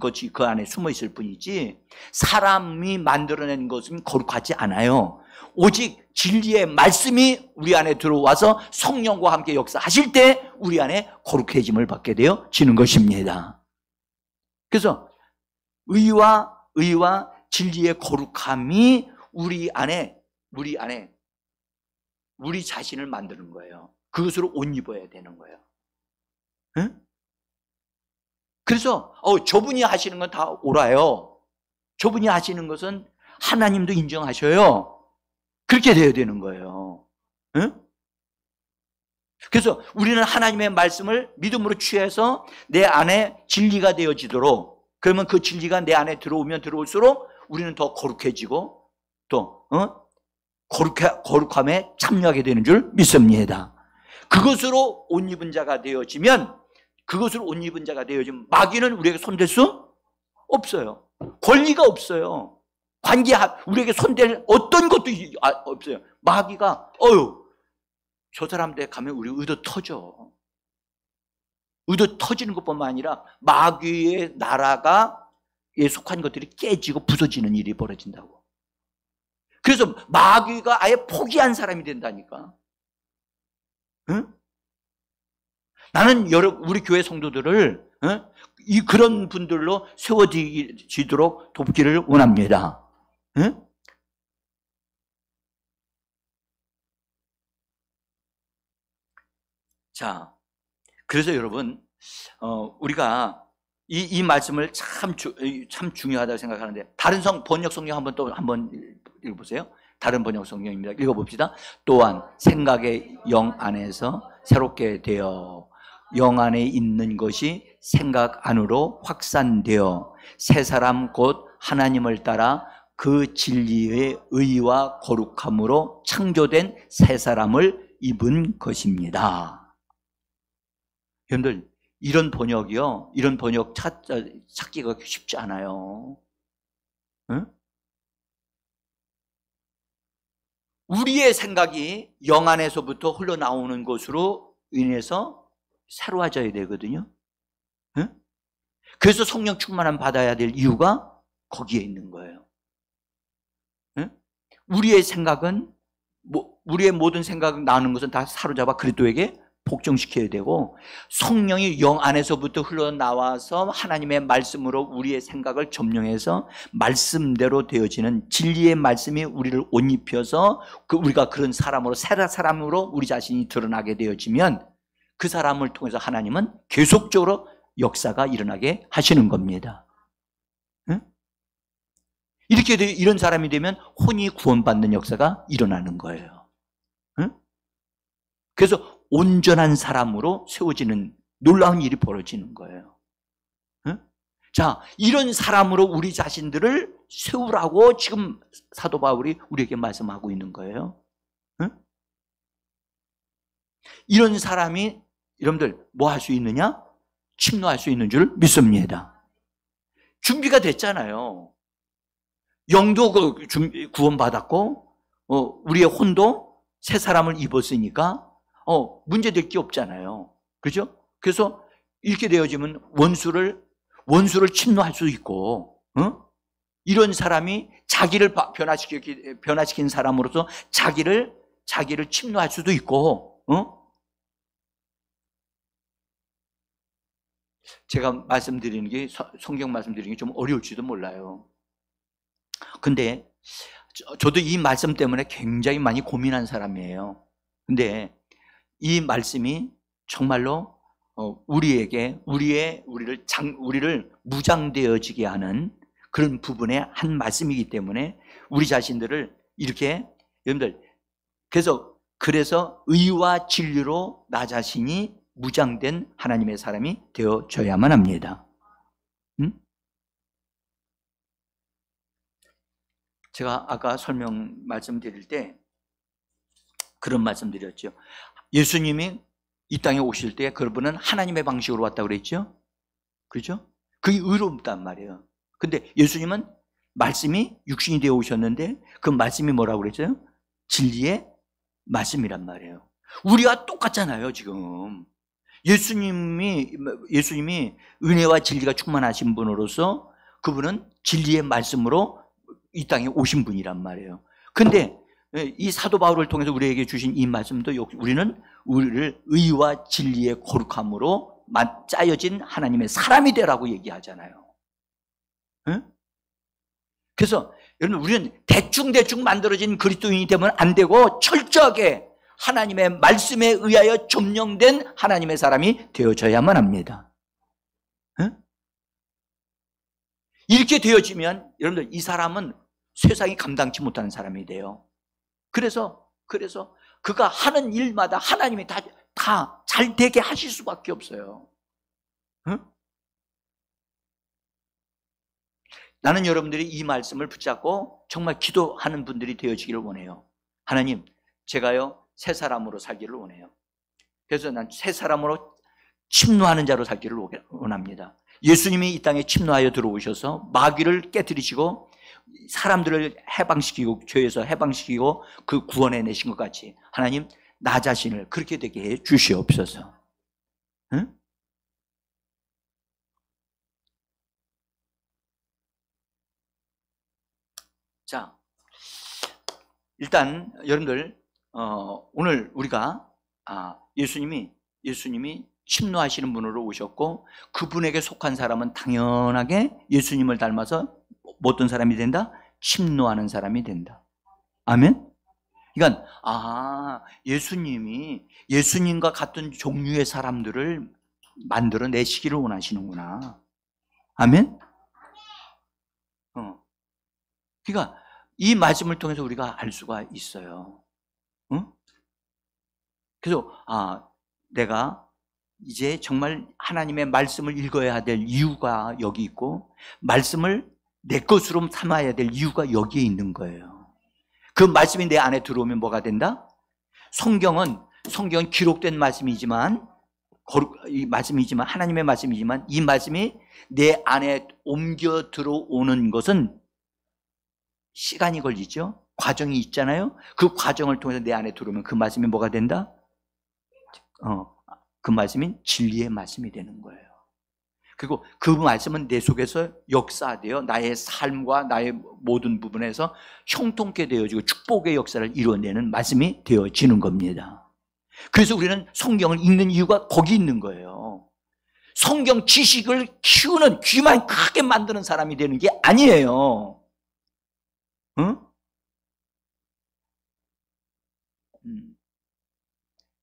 것이 그 안에 숨어 있을 뿐이지 사람이 만들어낸 것은 거룩하지 않아요. 오직 진리의 말씀이 우리 안에 들어와서 성령과 함께 역사하실 때 우리 안에 거룩해짐을 받게 되어지는 것입니다. 그래서 의와 진리의 거룩함이 우리 자신을 만드는 거예요. 그것으로 옷 입어야 되는 거예요. 응? 그래서 저분이 하시는 건 다 옳아요. 저분이 하시는 것은 하나님도 인정하셔요. 그렇게 돼야 되는 거예요. 응? 그래서 우리는 하나님의 말씀을 믿음으로 취해서 내 안에 진리가 되어지도록, 그러면 그 진리가 내 안에 들어오면 들어올수록 우리는 더 거룩해지고 또 거룩함에 참여하게 되는 줄 믿습니다. 그것으로 옷 입은 자가 되어지면 마귀는 우리에게 손댈 수 없어요. 권리가 없어요. 우리에게 손댈 어떤 것도 없어요. 마귀가 저 사람들 가면 우리 의도 터져. 의도 터지는 것뿐만 아니라 마귀의 나라가에 속한 것들이 깨지고 부서지는 일이 벌어진다고. 그래서 마귀가 아예 포기한 사람이 된다니까. 응? 나는 우리 교회 성도들을 그런 분들로 세워지도록 돕기를 원합니다. 응? 자, 그래서 여러분, 우리가 이 말씀을 참 중요하다고 생각하는데, 다른 번역 성경 한번 읽어보세요. 다른 번역 성경입니다. 읽어봅시다. 또한 생각의 영 안에서 새롭게 되어 영 안에 있는 것이 생각 안으로 확산되어 새 사람 곧 하나님을 따라 그 진리의 의와 거룩함으로 창조된 새 사람을 입은 것입니다. 여러분들, 이런 번역 찾기가 쉽지 않아요. 응? 우리의 생각이 영 안에서부터 흘러나오는 것으로 인해서 새로워져야 되거든요. 응? 그래서 성령 충만함 받아야 될 이유가 거기에 있는 거예요. 응? 우리의 생각은 우리의 모든 생각 나오는 것은 다 사로잡아 그리스도에게 복종시켜야 되고, 성령이 영 안에서부터 흘러나와서 하나님의 말씀으로 우리의 생각을 점령해서 말씀대로 되어지는 진리의 말씀이 우리를 옷 입혀서 우리가 그런 사람으로, 새 사람으로 우리 자신이 드러나게 되어지면 그 사람을 통해서 하나님은 계속적으로 역사가 일어나게 하시는 겁니다. 응? 이런 사람이 되면 혼이 구원받는 역사가 일어나는 거예요. 응? 그래서 온전한 사람으로 세워지는 놀라운 일이 벌어지는 거예요. 응? 자, 이런 사람으로 우리 자신들을 세우라고 지금 사도 바울이 우리에게 말씀하고 있는 거예요. 응? 이런 사람이 여러분들 뭐 할 수 있느냐? 침노할 수 있는 줄 믿습니다. 준비가 됐잖아요. 영도 구원받았고 우리의 혼도 새 사람을 입었으니까 문제될 게 없잖아요. 그죠? 그래서 이렇게 되어지면 원수를 침노할 수 있고, 이런 사람이 자기를 변화시킨 사람으로서 자기를 침노할 수도 있고, 제가 말씀드리는 게, 성경 말씀드리는 게 좀 어려울지도 몰라요. 근데 저도 이 말씀 때문에 굉장히 많이 고민한 사람이에요. 근데 이 말씀이 정말로 우리를 무장되어지게 하는 그런 부분의 한 말씀이기 때문에 우리 자신들을 이렇게, 여러분들, 그래서 의와 진리로 나 자신이 무장된 하나님의 사람이 되어져야만 합니다. 제가 아까 말씀드릴 때 그런 말씀 드렸죠. 예수님이 이 땅에 오실 때 그분은 하나님의 방식으로 왔다고 그랬죠? 그렇죠? 그게 의롭단 말이에요. 근데 예수님은 말씀이 육신이 되어 오셨는데 그 말씀이 뭐라고 그랬어요? 진리의 말씀이란 말이에요. 우리와 똑같잖아요, 지금. 예수님이 은혜와 진리가 충만하신 분으로서 그분은 진리의 말씀으로 이 땅에 오신 분이란 말이에요. 근데 이 사도 바울을 통해서 우리에게 주신 이 말씀도 우리를 의와 진리의 거룩함으로 짜여진 하나님의 사람이 되라고 얘기하잖아요. 응? 그래서 여러분, 우리는 대충 만들어진 그리스도인이 되면 안 되고 철저하게 하나님의 말씀에 의하여 점령된 하나님의 사람이 되어져야만 합니다. 응? 이렇게 되어지면 여러분들, 이 사람은 세상이 감당치 못하는 사람이 돼요. 그래서 그가 하는 일마다 하나님이 다 잘 되게 하실 수밖에 없어요. 응? 나는 여러분들이 이 말씀을 붙잡고 정말 기도하는 분들이 되어지기를 원해요. 하나님, 제가요 새 사람으로 살기를 원해요. 그래서 난 새 사람으로 침노하는 자로 살기를 원합니다. 예수님이 이 땅에 침노하여 들어오셔서 마귀를 깨뜨리시고 사람들을 해방시키고 죄에서 해방시키고 그 구원해내신 것 같이 하나님, 나 자신을 그렇게 되게 해 주시옵소서. 응? 자, 일단 여러분들 오늘 우리가 예수님이 침노하시는 분으로 오셨고 그분에게 속한 사람은 당연하게 예수님을 닮아서 어떤 사람이 된다? 침노하는 사람이 된다. 아멘? 그러니까 예수님이 예수님과 같은 종류의 사람들을 만들어내시기를 원하시는구나. 아멘? 그러니까 이 말씀을 통해서 우리가 알 수가 있어요. 응? 그래서 내가 이제 정말 하나님의 말씀을 읽어야 될 이유가 여기 있고 말씀을 내 것으로 삼아야 될 이유가 여기에 있는 거예요. 그 말씀이 내 안에 들어오면 뭐가 된다? 성경은 기록된 말씀이지만 하나님의 말씀이지만 이 말씀이 내 안에 옮겨 들어오는 것은 시간이 걸리죠. 과정이 있잖아요. 그 과정을 통해서 내 안에 들어오면 그 말씀이 뭐가 된다? 그 말씀이 진리의 말씀이 되는 거예요. 그리고 그 말씀은 내 속에서 역사되어 나의 삶과 나의 모든 부분에서 형통케 되어지고 축복의 역사를 이루어내는 말씀이 되어지는 겁니다. 그래서 우리는 성경을 읽는 이유가 거기 있는 거예요. 성경 지식을 키우는 귀만 크게 만드는 사람이 되는 게 아니에요. 응?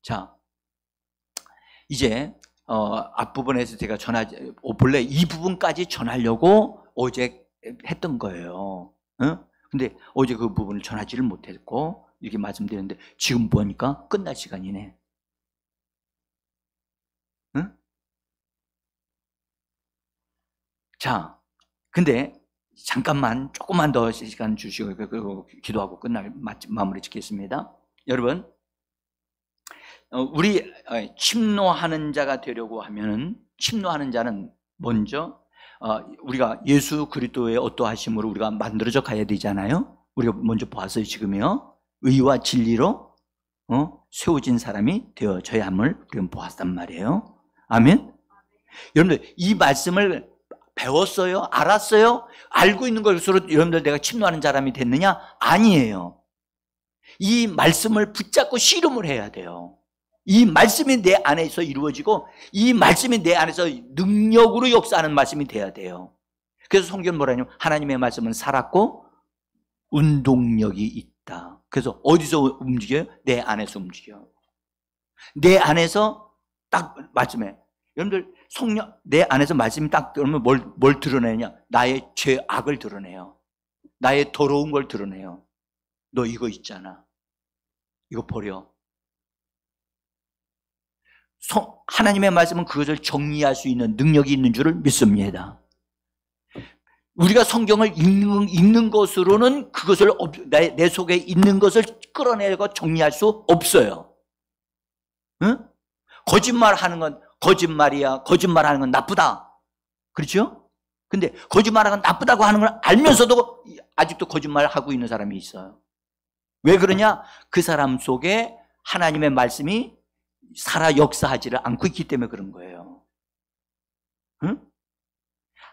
자, 이제 앞부분에서 제가 본래 이 부분까지 전하려고 어제 했던 거예요. 응? 근데 어제 그 부분을 전하지를 못했고 이렇게 말씀드렸는데 지금 보니까 끝날 시간이네. 응? 자, 근데 잠깐만 조금만 더 시간 주시고 기도하고 마무리 짓겠습니다. 여러분, 우리 침노하는 자가 되려고 하면은 침노하는 자는 먼저 우리가 예수 그리스도의 어떠하심으로 우리가 만들어져 가야 되잖아요. 우리가 먼저 보았어요. 지금요 의와 진리로 세워진 사람이 되어져야 함을 우리가 보았단 말이에요. 아멘. 여러분들 이 말씀을 배웠어요? 알았어요? 알고 있는 것으로 여러분들 내가 침노하는 사람이 됐느냐? 아니에요. 이 말씀을 붙잡고 씨름을 해야 돼요. 이 말씀이 내 안에서 이루어지고 이 말씀이 내 안에서 능력으로 역사하는 말씀이 돼야 돼요. 그래서 성경은 뭐라냐면 하나님의 말씀은 살았고 운동력이 있다. 그래서 어디서 움직여요? 내 안에서 움직여요. 내 안에서 딱 말씀해. 여러분들 성령 내 안에서 말씀이 딱 들어오면 뭘 드러내냐? 나의 죄악을 드러내요. 나의 더러운 걸 드러내요. 너 이거 있잖아. 이거 버려. 하나님의 말씀은 그것을 정리할 수 있는 능력이 있는 줄을 믿습니다. 우리가 성경을 읽는 것으로는 그것을 내 속에 있는 것을 끌어내고 정리할 수 없어요. 응? 거짓말하는 건 거짓말이야. 거짓말하는 건 나쁘다. 그렇죠? 근데 거짓말하는 건 나쁘다고 하는 걸 알면서도 아직도 거짓말하고 있는 사람이 있어요. 왜 그러냐? 그 사람 속에 하나님의 말씀이 살아 역사하지를 않고 있기 때문에 그런 거예요. 응?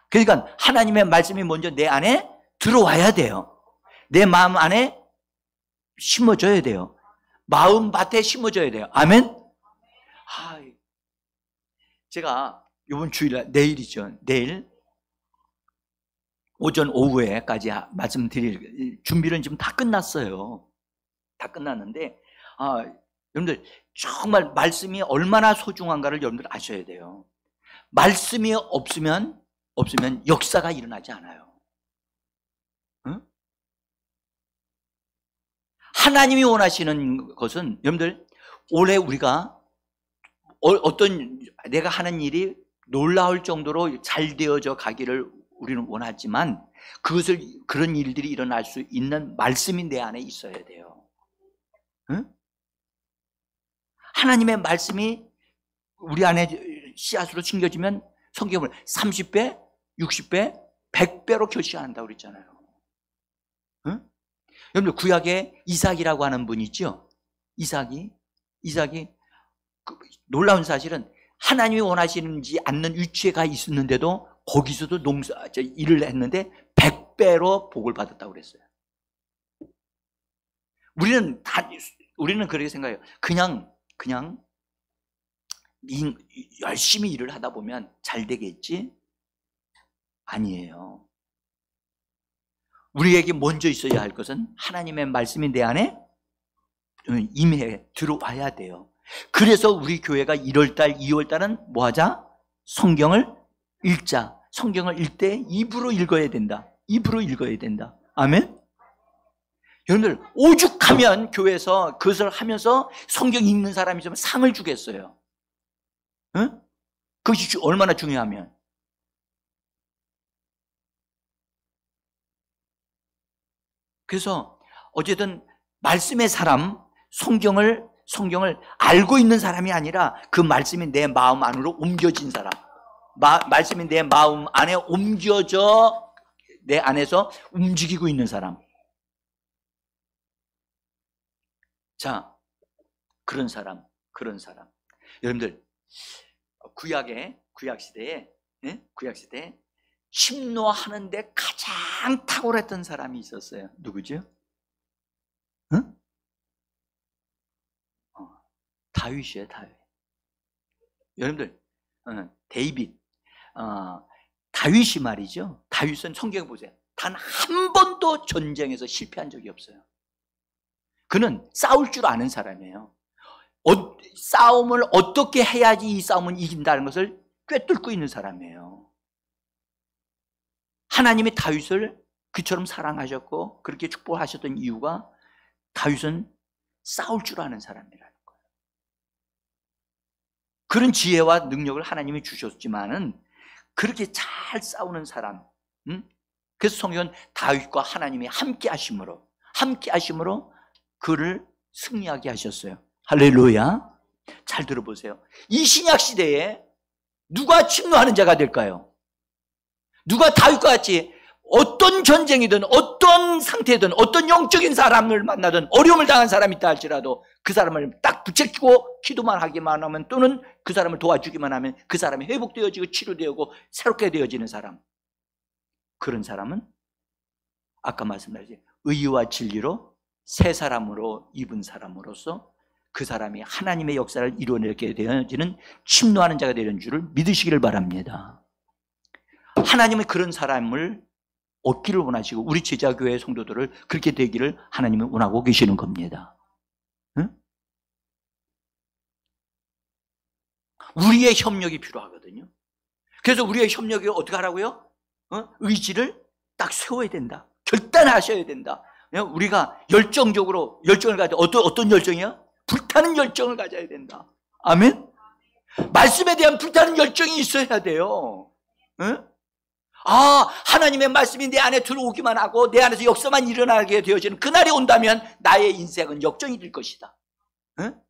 그러니까 하나님의 말씀이 먼저 내 안에 들어와야 돼요. 내 마음 안에 심어져야 돼요. 마음 밭에 심어져야 돼요. 아멘? 제가 이번 주일 내일이죠. 내일 오전 오후에까지 말씀드릴 준비는 지금 다 끝났어요. 다 끝났는데 여러분들 정말 말씀이 얼마나 소중한가를 여러분들 아셔야 돼요. 말씀이 없으면 역사가 일어나지 않아요. 응? 하나님이 원하시는 것은 여러분들 올해 우리가 내가 하는 일이 놀라울 정도로 잘 되어져 가기를 우리는 원하지만 그런 일들이 일어날 수 있는 말씀이 내 안에 있어야 돼요. 응? 하나님의 말씀이 우리 안에 씨앗으로 심겨지면 성경을 30배, 60배, 100배로 결실한다고 그랬잖아요. 응? 여러분들 구약에 이삭이라고 하는 분이 있죠? 이삭이 놀라운 사실은 하나님이 원하시는지 않는 위치에 가 있었는데도 거기서도 일을 했는데 100배로 복을 받았다고 그랬어요. 우리는 그렇게 생각해요. 그냥 열심히 일을 하다 보면 잘 되겠지? 아니에요. 우리에게 먼저 있어야 할 것은 하나님의 말씀이 내 안에 임해 들어와야 돼요. 그래서 우리 교회가 1월달, 2월달은 뭐 하자? 성경을 읽자. 성경을 읽을 때 입으로 읽어야 된다. 입으로 읽어야 된다. 아멘? 여러분들 오죽하면 교회에서 그것을 하면서 성경 읽는 사람이 좀 상을 주겠어요. 응? 그것이 얼마나 중요하면. 그래서 어쨌든 말씀의 사람, 성경을 알고 있는 사람이 아니라 그 말씀이 내 마음 안으로 옮겨진 사람, 말씀이 내 마음 안에 옮겨져 내 안에서 움직이고 있는 사람. 자, 그런 사람. 여러분들 구약 시대에 침노하는데 가장 탁월했던 사람이 있었어요. 누구죠? 응? 다윗이에요, 다윗. 여러분들, 데이빗, 다윗이 말이죠. 다윗은 성경 보세요. 단 한 번도 전쟁에서 실패한 적이 없어요. 그는 싸울 줄 아는 사람이에요. 싸움을 어떻게 해야지 이 싸움은 이긴다는 것을 꿰뚫고 있는 사람이에요. 하나님이 다윗을 그처럼 사랑하셨고 그렇게 축복하셨던 이유가 다윗은 싸울 줄 아는 사람이라는 거예요. 그런 지혜와 능력을 하나님이 주셨지만은 그렇게 잘 싸우는 사람. 그래서 성경은 다윗과 하나님이 함께 하심으로 그를 승리하게 하셨어요. 할렐루야. 잘 들어보세요. 이 신약 시대에 누가 침노하는 자가 될까요? 누가 다윗과 같이 어떤 전쟁이든 어떤 상태든 어떤 영적인 사람을 만나든 어려움을 당한 사람이 있다 할지라도 그 사람을 딱 붙잡고 기도만 하기만 하면 또는 그 사람을 도와주기만 하면 그 사람이 회복되어지고 치료되고 새롭게 되어지는 사람. 그런 사람은 아까 말씀드렸지 의와 진리로 새 사람으로 입은 사람으로서 그 사람이 하나님의 역사를 이루어내게 되어지는 침노하는 자가 되는 줄을 믿으시기를 바랍니다. 하나님은 그런 사람을 얻기를 원하시고 우리 제자교회 성도들을 그렇게 되기를 하나님은 원하고 계시는 겁니다. 응? 우리의 협력이 필요하거든요. 그래서 우리의 협력이 어떻게 하라고요? 의지를 딱 세워야 된다. 결단하셔야 된다. 우리가 열정을 가져. 어떤 열정이야? 불타는 열정을 가져야 된다. 아멘? 말씀에 대한 불타는 열정이 있어야 돼요. 응? 하나님의 말씀이 내 안에 들어오기만 하고 내 안에서 역사만 일어나게 되어지는 그날이 온다면 나의 인생은 역정이 될 것이다. 응?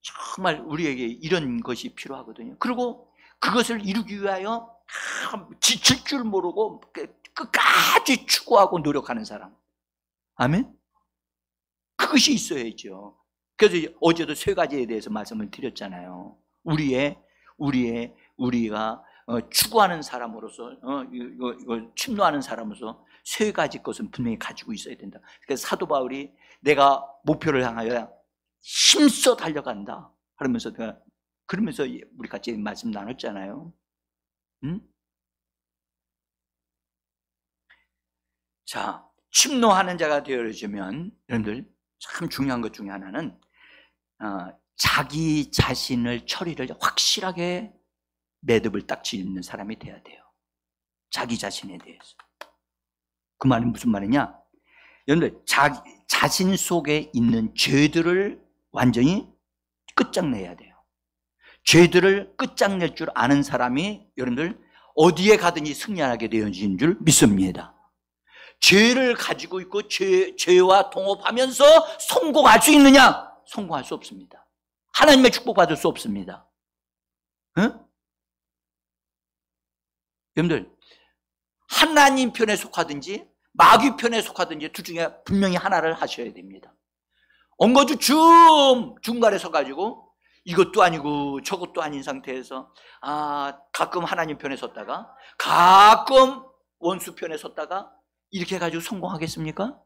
정말 우리에게 이런 것이 필요하거든요. 그리고 그것을 이루기 위하여 지칠 줄 모르고 끝까지 추구하고 노력하는 사람. 아멘? 그것이 있어야죠. 그래서 어제도 세 가지에 대해서 말씀을 드렸잖아요. 우리가 추구하는 사람으로서 이거 침노하는 사람으로서 세 가지 것은 분명히 가지고 있어야 된다. 그래서 사도 바울이 내가 목표를 향하여 힘써 달려간다 그러면서 우리 같이 말씀 나눴잖아요. 자, 침노하는 자가 되어지면 여러분들 참 중요한 것 중에 하나는 자기 자신을 처리를 확실하게 매듭을 딱 짓는 사람이 돼야 돼요. 자기 자신에 대해서. 그 말이 무슨 말이냐? 여러분들 자신 속에 있는 죄들을 완전히 끝장내야 돼요. 죄들을 끝장낼 줄 아는 사람이 여러분들 어디에 가든지 승리하게 되어진 줄 믿습니다. 죄를 가지고 있고 죄와 동업하면서 성공할 수 있느냐? 성공할 수 없습니다. 하나님의 축복받을 수 없습니다. 응? 여러분들, 하나님 편에 속하든지 마귀 편에 속하든지 둘 중에 분명히 하나를 하셔야 됩니다. 엉거주 중간에 서가지고 이것도 아니고 저것도 아닌 상태에서 가끔 하나님 편에 섰다가 가끔 원수 편에 섰다가 이렇게 해가지고 성공하겠습니까?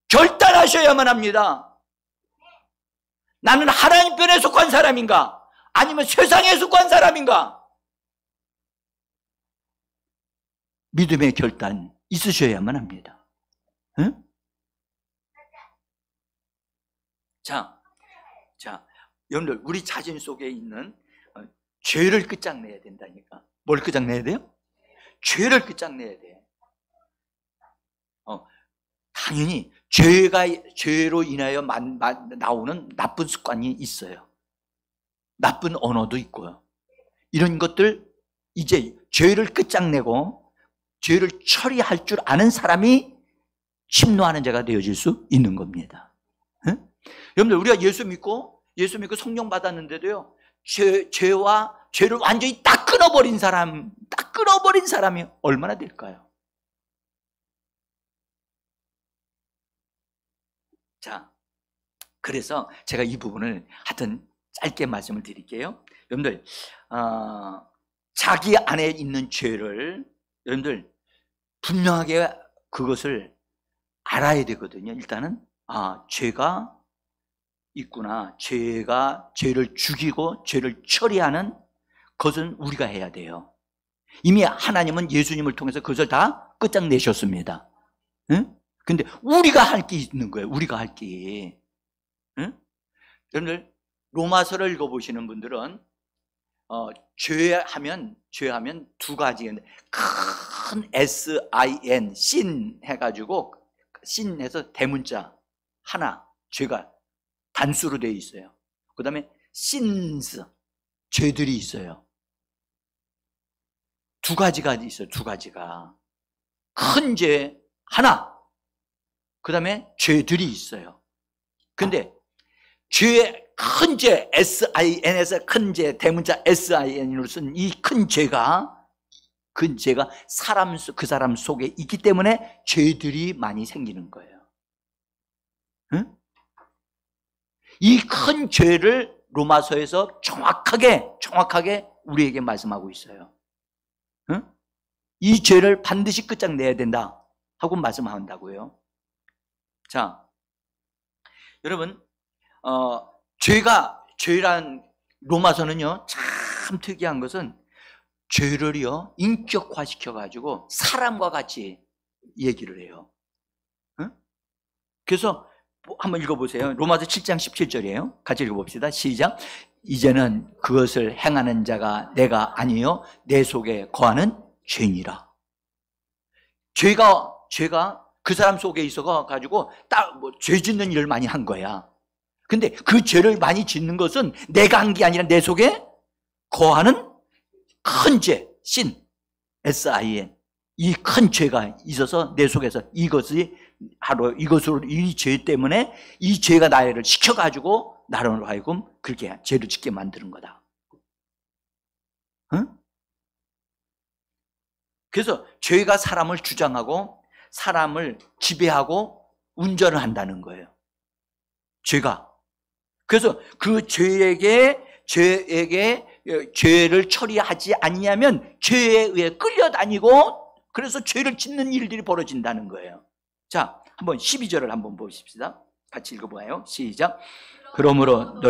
결단하셔야만 합니다. 나는 하나님 편에 속한 사람인가? 아니면 세상에 속한 사람인가? 믿음의 결단 있으셔야만 합니다. 응? 자, 여러분들, 우리 자신 속에 있는 죄를 끝장내야 된다니까. 뭘 끝장내야 돼요? 죄를 끝장내야 돼. 당연히 죄로 인하여 나오는 나쁜 습관이 있어요. 나쁜 언어도 있고요. 이런 것들, 이제 죄를 끝장내고 죄를 처리할 줄 아는 사람이 침노하는 자가 되어질 수 있는 겁니다. 응? 여러분들, 우리가 예수 믿고 성령 받았는데도요, 죄를 완전히 딱 끊어버린 사람이 얼마나 될까요? 자, 그래서 제가 이 부분을 하여튼 짧게 말씀을 드릴게요. 여러분들, 자기 안에 있는 죄를 여러분들 분명하게 그것을 알아야 되거든요. 일단은 죄가 있구나. 죄를 죽이고 죄를 처리하는 것은 우리가 해야 돼요. 이미 하나님은 예수님을 통해서 그것을 다 끝장내셨습니다. 응? 근데 우리가 할 게 있는 거예요. 우리가 할 게. 응? 여러분들, 로마서를 읽어보시는 분들은 죄하면 두 가지, 큰 S-I-N, sin 해가지고, sin 해서 대문자 하나, 죄가 단수로 되어 있어요. 그 다음에 sins, 죄들이 있어요. 두 가지가 있어요. 두 가지가. 큰 죄 하나, 그 다음에 죄들이 있어요. 근데 큰 죄, S-I-N에서 큰 죄, 대문자 S-I-N으로 쓴 이 큰 죄가 그 사람 속에 있기 때문에 죄들이 많이 생기는 거예요. 응? 이 큰 죄를 로마서에서 정확하게 우리에게 말씀하고 있어요. 응? 이 죄를 반드시 끝장내야 된다 하고 말씀한다고요. 자, 여러분, 죄란 로마서는요, 참 특이한 것은 죄를요, 인격화시켜가지고 사람과 같이 얘기를 해요. 응? 그래서 한번 읽어보세요. 로마서 7장 17절이에요. 같이 읽어봅시다. 시작. 이제는 그것을 행하는 자가 내가 아니요 내 속에 거하는 죄니라. 죄가 그 사람 속에 있어가지고 죄 짓는 일을 많이 한 거야. 근데 그 죄를 많이 짓는 것은 내가 한 게 아니라 내 속에 거하는 큰 죄, sin, S-I-N. 이 큰 죄가 있어서 내 속에서 이것으로 이 죄 때문에 이 죄가 나를 시켜가지고 나로 하여금 그렇게 죄를 짓게 만드는 거다. 응? 그래서 죄가 사람을 주장하고 사람을 지배하고 운전을 한다는 거예요. 죄가. 그래서 그 죄에게 죄를 처리하지 아니하면 죄에 의해 끌려다니고 그래서 죄를 짓는 일들이 벌어진다는 거예요. 자, 한번 12절을 한번 보십시다. 같이 읽어봐요. 시작. 그러므로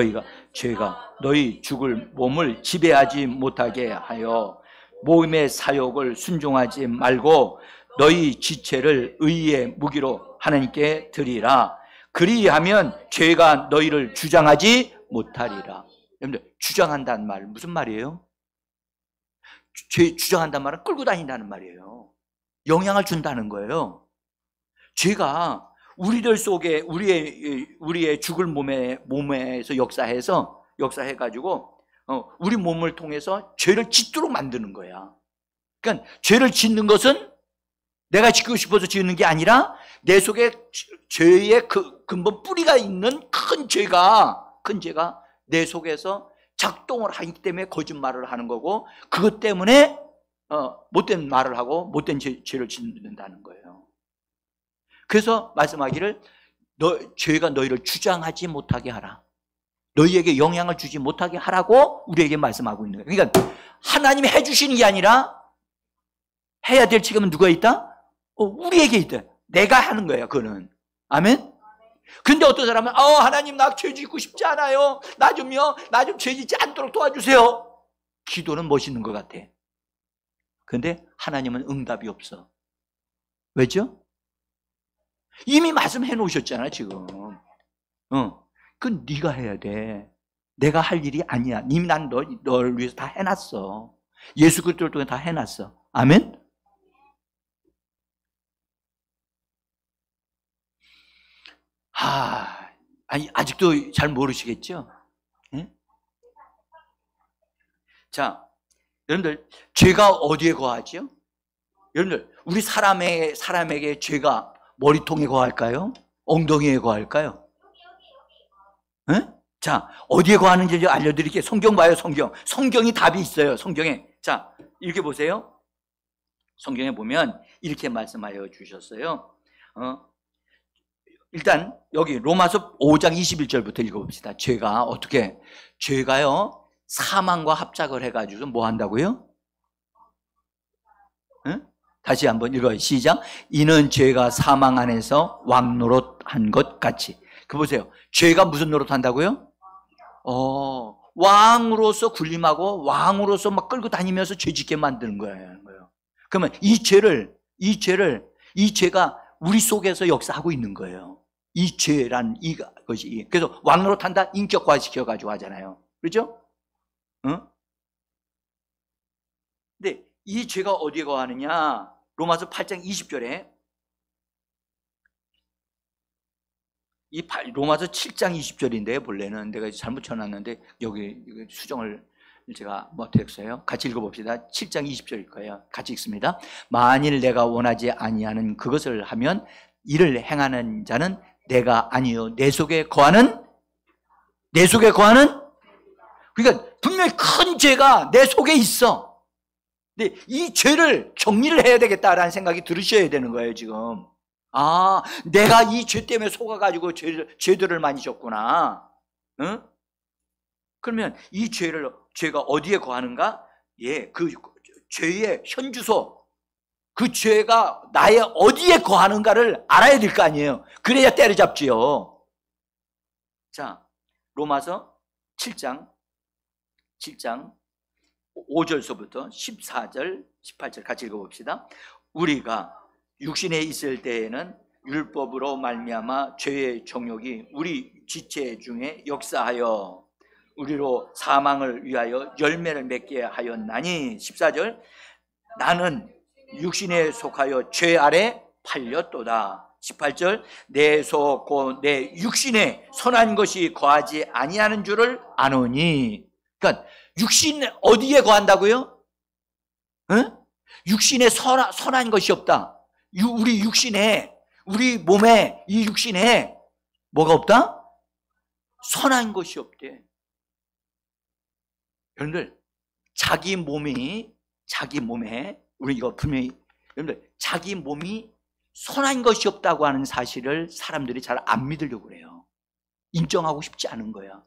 죄가 너희 죽을 몸을 지배하지 못하게 하여 몸의 사욕을 순종하지 말고 너희 지체를 의의 무기로 하나님께 드리라. 그리하면 죄가 너희를 주장하지 못하리라. 여러분들, 주장한다는 말 무슨 말이에요? 주장한다는 말은 끌고 다닌다는 말이에요. 영향을 준다는 거예요. 죄가 우리들 속에 우리의 죽을 몸에서 역사해가지고 우리 몸을 통해서 죄를 짓도록 만드는 거야. 그러니까 죄를 짓는 것은 내가 짓고 싶어서 짓는 게 아니라 내 속에 죄의 근본 뿌리가 있는 큰 죄가 내 속에서 작동을 하기 때문에 거짓말을 하는 거고, 그것 때문에 못된 말을 하고 못된 죄를 짓는다는 거예요. 그래서 말씀하기를 죄가 너희를 주장하지 못하게 하라, 너희에게 영향을 주지 못하게 하라고 우리에게 말씀하고 있는 거예요. 그러니까 하나님이 해주시는 게 아니라 해야 될 책임은 누가 있다? 우리에게 있다. 내가 하는 거예요, 그거는. 아멘? 근데 어떤 사람은 하나님 나 죄 짓고 싶지 않아요, 나 좀 죄 짓지 않도록 도와주세요. 기도는 멋있는 것 같아. 근데 하나님은 응답이 없어. 왜죠? 이미 말씀해 놓으셨잖아 지금. 그건 네가 해야 돼. 내가 할 일이 아니야. 이미 난 너를 위해서 다 해놨어. 예수 그리스도를 통해 다 해놨어. 아멘? 아니, 아직도 잘 모르시겠죠? 네? 자, 여러분들, 죄가 어디에 거하죠? 여러분들, 우리 사람에게 죄가 머리통에 거할까요? 엉덩이에 거할까요? 네? 자, 어디에 거하는지 알려드릴게요. 성경 봐요, 성경. 성경이 답이 있어요, 성경에. 자, 이렇게 보세요. 성경에 보면 이렇게 말씀하여 주셨어요. 일단 여기 로마서 5장 21절부터 읽어봅시다. 죄가요 사망과 합작을 해가지고 뭐 한다고요? 응? 다시 한번 읽어요. 시작. 이는 죄가 사망 안에서 왕노릇한 것 같이. 그 보세요. 죄가 무슨 노릇한다고요? 왕으로서 군림하고 왕으로서 막 끌고 다니면서 죄 짓게 만드는 거예요. 그러면 이 죄가 우리 속에서 역사하고 있는 거예요. 이 죄란 이것이. 그래서 왕노릇한다, 인격화시켜가지고 하잖아요. 그렇죠? 근데 이 죄가 어디에 거하느냐? 로마서 8장 20절에 로마서 7장 20절인데 본래는 내가 잘못 쳐놨는데 여기 수정을 제가 못했어요. 같이 읽어봅시다. 7장 20절일 거예요. 같이 읽습니다. 만일 내가 원하지 아니하는 그것을 하면 이를 행하는 자는 내가 아니요 내 속에 거하는 그러니까 분명히 큰 죄가 내 속에 있어. 근데 이 죄를 정리를 해야 되겠다라는 생각이 들으셔야 되는 거예요 지금. 내가 이 죄 때문에 속아가지고 죄들을 많이 졌구나. 응? 그러면 이 죄가 어디에 거하는가? 그 죄의 현주소, 그 죄가 나의 어디에 거하는가를 알아야 될 거 아니에요. 그래야 때려잡지요. 자, 로마서 7장 5절서부터 14절, 18절 같이 읽어봅시다. 우리가 육신에 있을 때에는 율법으로 말미암아 죄의 정욕이 우리 지체 중에 역사하여 우리로 사망을 위하여 열매를 맺게 하였나니. 14절. 나는 육신에 속하여 죄 아래 팔렸도다. 18절. 내 속 곧 내 육신에 선한 것이 거하지 아니하는 줄을 아노니. 그러니까 육신 어디에 거한다고요? 응? 육신에 선한 것이 없다. 우리 육신에, 우리 몸에, 이 육신에 뭐가 없다? 선한 것이 없대. 여러분들, 자기 몸에, 우리 이거 분명히, 여러분들, 자기 몸이 선한 것이 없다고 하는 사실을 사람들이 잘 안 믿으려고 그래요. 인정하고 싶지 않은 거야.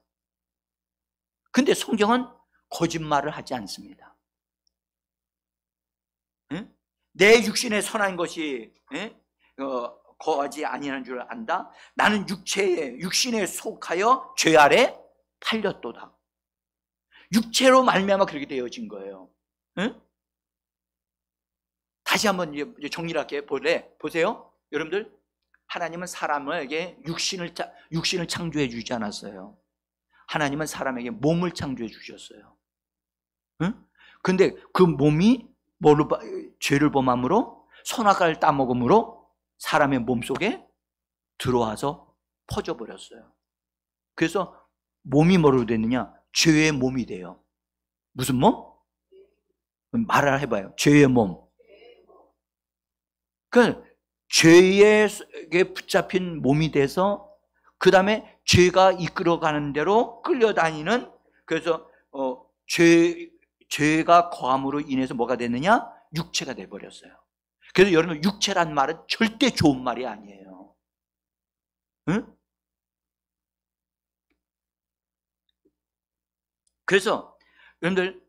근데 성경은 거짓말을 하지 않습니다. 응? 내 육신에 선한 것이 거하지 아니하는 줄 안다. 나는 육신에 속하여 죄 아래 팔렸도다. 육체로 말미암아 그렇게 되어진 거예요. 응? 다시 한번 정리를 할게요. 보세요. 여러분들, 하나님은 사람에게 육신을 창조해 주지 않았어요. 하나님은 사람에게 몸을 창조해 주셨어요. 응? 근데 그 몸이 죄를 범함으로, 선악과를 따먹음으로 사람의 몸속에 들어와서 퍼져버렸어요. 그래서 몸이 뭐로 됐느냐? 죄의 몸이 돼요. 무슨 몸? 말을 해봐요. 죄의 몸. 그 죄에 붙잡힌 몸이 돼서 그 다음에 죄가 이끌어가는 대로 끌려다니는, 그래서 죄가 거함으로 인해서 뭐가 됐느냐? 육체가 돼버렸어요. 그래서 여러분, 육체란 말은 절대 좋은 말이 아니에요. 응? 그래서 여러분들,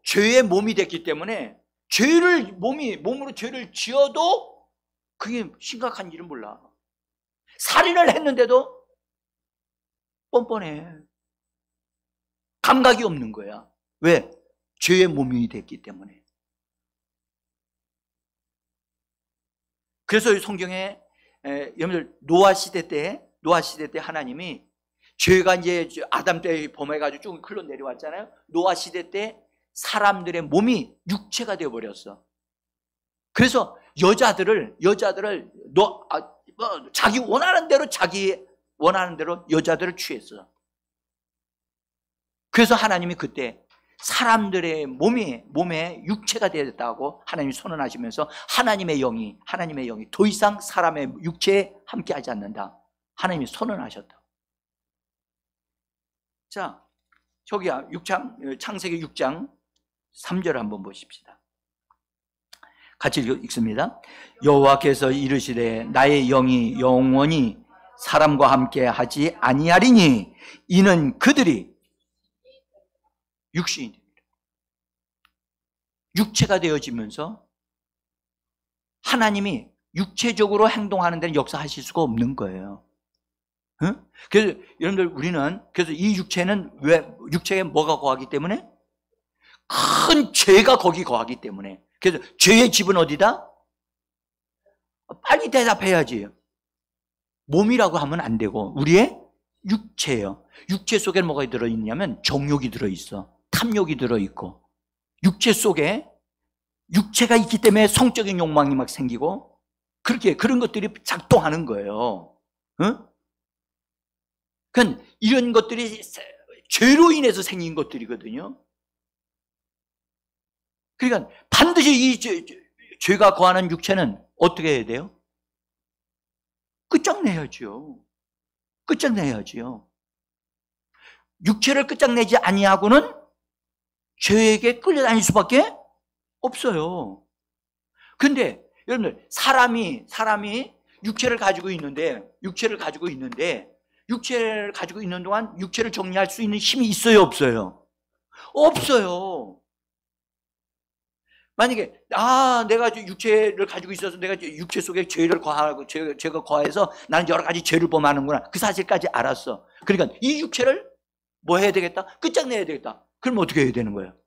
죄의 몸이 됐기 때문에 몸으로 죄를 지어도 그게 심각한 일은 몰라. 살인을 했는데도 뻔뻔해. 감각이 없는 거야. 왜? 죄의 몸이 됐기 때문에. 그래서 성경에 여러분들, 노아 시대 때 하나님이 죄가 이제 아담 때 범해가지고 쭉 흘러 내려왔잖아요. 노아 시대 때 사람들의 몸이 육체가 되어버렸어. 그래서 여자들을 자기 원하는 대로 여자들을 취했어. 그래서 하나님이 그때 사람들의 몸에 육체가 되었다고 하나님이 선언하시면서 하나님의 영이 더 이상 사람의 육체에 함께하지 않는다, 하나님이 선언하셨다. 자, 저기야, 창세기 6장 3절 한번 보십시다. 같이 읽습니다. 여호와께서 이르시되 나의 영이 영원히 사람과 함께 하지 아니하리니 이는 그들이 육신이 됩니다. 육체가 되어지면서 하나님이 육체적으로 행동하는 데는 역사하실 수가 없는 거예요. 응? 그래서 여러분들, 우리는 그래서 이 육체에 뭐가 거하기 때문에? 큰 죄가 거기 거하기 때문에. 그래서 죄의 집은 어디다? 빨리 대답해야지. 몸이라고 하면 안 되고 우리의 육체예요. 육체 속에 뭐가 들어있냐면 정욕이 들어있어. 탐욕이 들어있고, 육체 속에 육체가 있기 때문에 성적인 욕망이 막 생기고, 그런 것들이 작동하는 거예요. 응? 그러니까 이런 것들이 죄로 인해서 생긴 것들이거든요. 그러니까 반드시 이 죄가 거하는 육체는 어떻게 해야 돼요? 끝장내야죠. 끝장내야지요. 육체를 끝장내지 아니하고는 죄에게 끌려다닐 수밖에 없어요. 그런데 여러분들, 사람이 육체를 가지고 있는 동안 육체를 정리할 수 있는 힘이 있어요, 없어요? 없어요. 만약에 내가 육체를 가지고 있어서 내가 육체 속에 죄가 거해서 나는 여러 가지 죄를 범하는구나, 그 사실까지 알았어. 그러니까 이 육체를 뭐 해야 되겠다? 끝장내야 되겠다. 그럼 어떻게 해야 되는 거예요?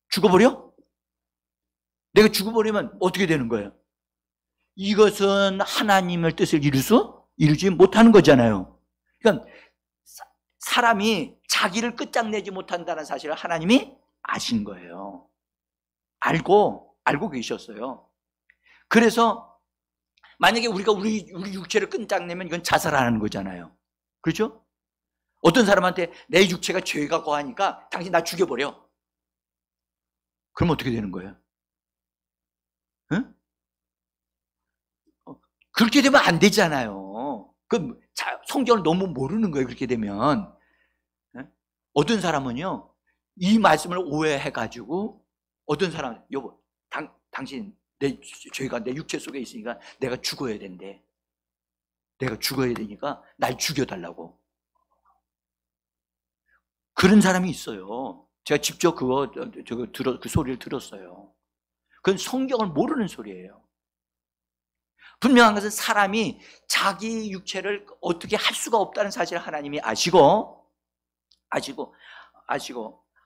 죽어버려? 내가 죽어버리면 어떻게 되는 거예요? 이것은 하나님의 뜻을 이루지 못하는 거잖아요. 그러니까 사람이 자기를 끝장내지 못한다는 사실을 하나님이 아신 거예요. 알고 계셨어요. 그래서 만약에 우리가 우리 육체를 끝장내면 이건 자살하는 거잖아요. 그렇죠? 어떤 사람한테 내 육체가 죄가 거하니까 당신 나 죽여버려. 그럼 어떻게 되는 거예요? 응? 그렇게 되면 안 되잖아요. 그럼 성경을 너무 모르는 거예요, 그렇게 되면. 어떤 사람은요, 이 말씀을 오해해가지고, 어떤 사람은, 여보, 당신 내 죄가 내 육체 속에 있으니까 내가 죽어야 된대. 내가 죽어야 되니까 날 죽여달라고. 그런 사람이 있어요. 제가 직접 그 소리를 들었어요. 그건 성경을 모르는 소리예요. 분명한 것은 사람이 자기 육체를 어떻게 할 수가 없다는 사실을 하나님이 아시고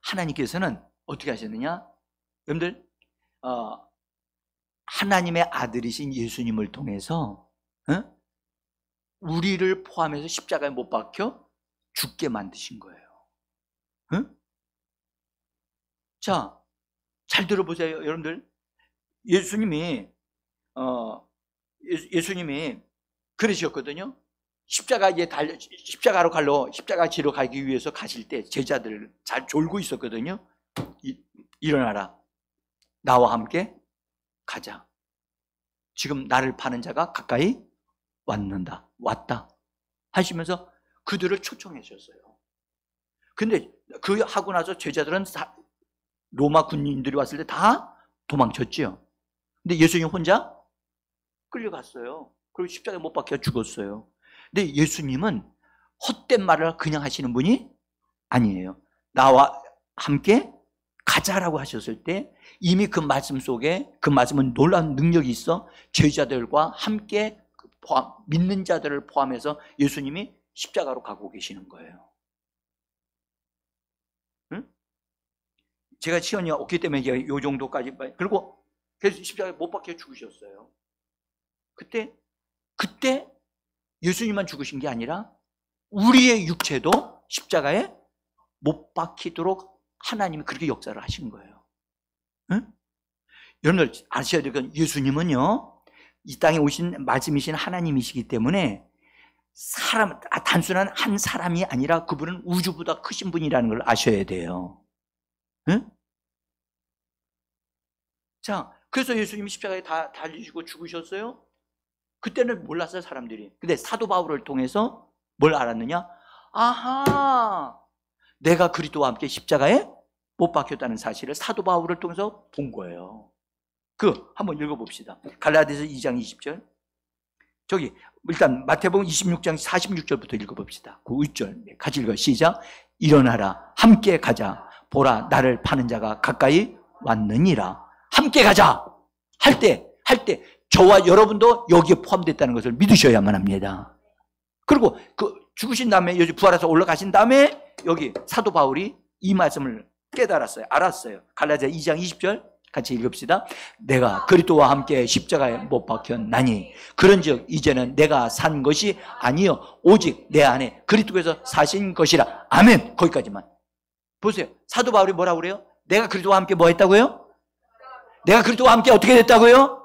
하나님께서는 어떻게 하셨느냐? 여러분들, 하나님의 아들이신 예수님을 통해서 우리를 포함해서 십자가에 못 박혀 죽게 만드신 거예요. 자, 잘 들어보세요, 여러분들. 예수님이 그러셨거든요. 십자가 지러 가기 위해서 가실 때 제자들을 잘 졸고 있었거든요. 일어나라, 나와 함께 가자. 지금 나를 파는 자가 가까이 왔다 하시면서 그들을 초청하셨어요. 근데 그 하고 나서 제자들은 로마 군인들이 왔을 때 다 도망쳤지요. 근데 예수님 혼자 끌려갔어요. 그리고 십자가에 못 박혀 죽었어요. 근데 예수님은 헛된 말을 그냥 하시는 분이 아니에요. 나와 함께 가자라고 하셨을 때 이미 그 말씀 속에, 그 말씀은 놀라운 능력이 있어 제자들과 함께 믿는 자들을 포함해서 예수님이 십자가로 가고 계시는 거예요. 응? 제가 시간이 없기 때문에 이 정도까지, 그리고 그래서 십자가에 못 박혀 죽으셨어요. 그때 예수님만 죽으신 게 아니라 우리의 육체도 십자가에 못 박히도록 하나님이 그렇게 역사를 하신 거예요. 응? 여러분들 아셔야 될 건 예수님은요, 이 땅에 오신 말씀이신 하나님이시기 때문에 단순한 한 사람이 아니라 그분은 우주보다 크신 분이라는 걸 아셔야 돼요. 응? 자, 그래서 예수님이 십자가에 다 달리시고 죽으셨어요. 그때는 몰랐어요, 사람들이. 근데 사도 바울을 통해서 뭘 알았느냐? 아하, 내가 그리스도와 함께 십자가에 못 박혔다는 사실을 사도 바울을 통해서 본 거예요. 한번 읽어봅시다. 갈라디아서 2장 20절. 저기 일단 마태복음 26장 46절부터 읽어봅시다. 그 윗절 같이 읽어. 시작. 일어나라, 함께 가자. 보라, 나를 파는 자가 가까이 왔느니라. 함께 가자 할 때 저와 여러분도 여기에 포함됐다는 것을 믿으셔야만 합니다. 그리고 죽으신 다음에 여기 부활해서 올라가신 다음에 여기 사도 바울이 이 말씀을 깨달았어요. 알았어요. 갈라디아 2장 20절 같이 읽읍시다. 내가 그리스도와 함께 십자가에 못 박혔나니 그런즉 이제는 내가 산 것이 아니요 오직 내 안에 그리스도께서 사신 것이라. 아멘. 거기까지만 보세요. 사도 바울이 뭐라고 그래요? 내가 그리스도와 함께 뭐 했다고요? 내가 그리스도와 함께 어떻게 됐다고요?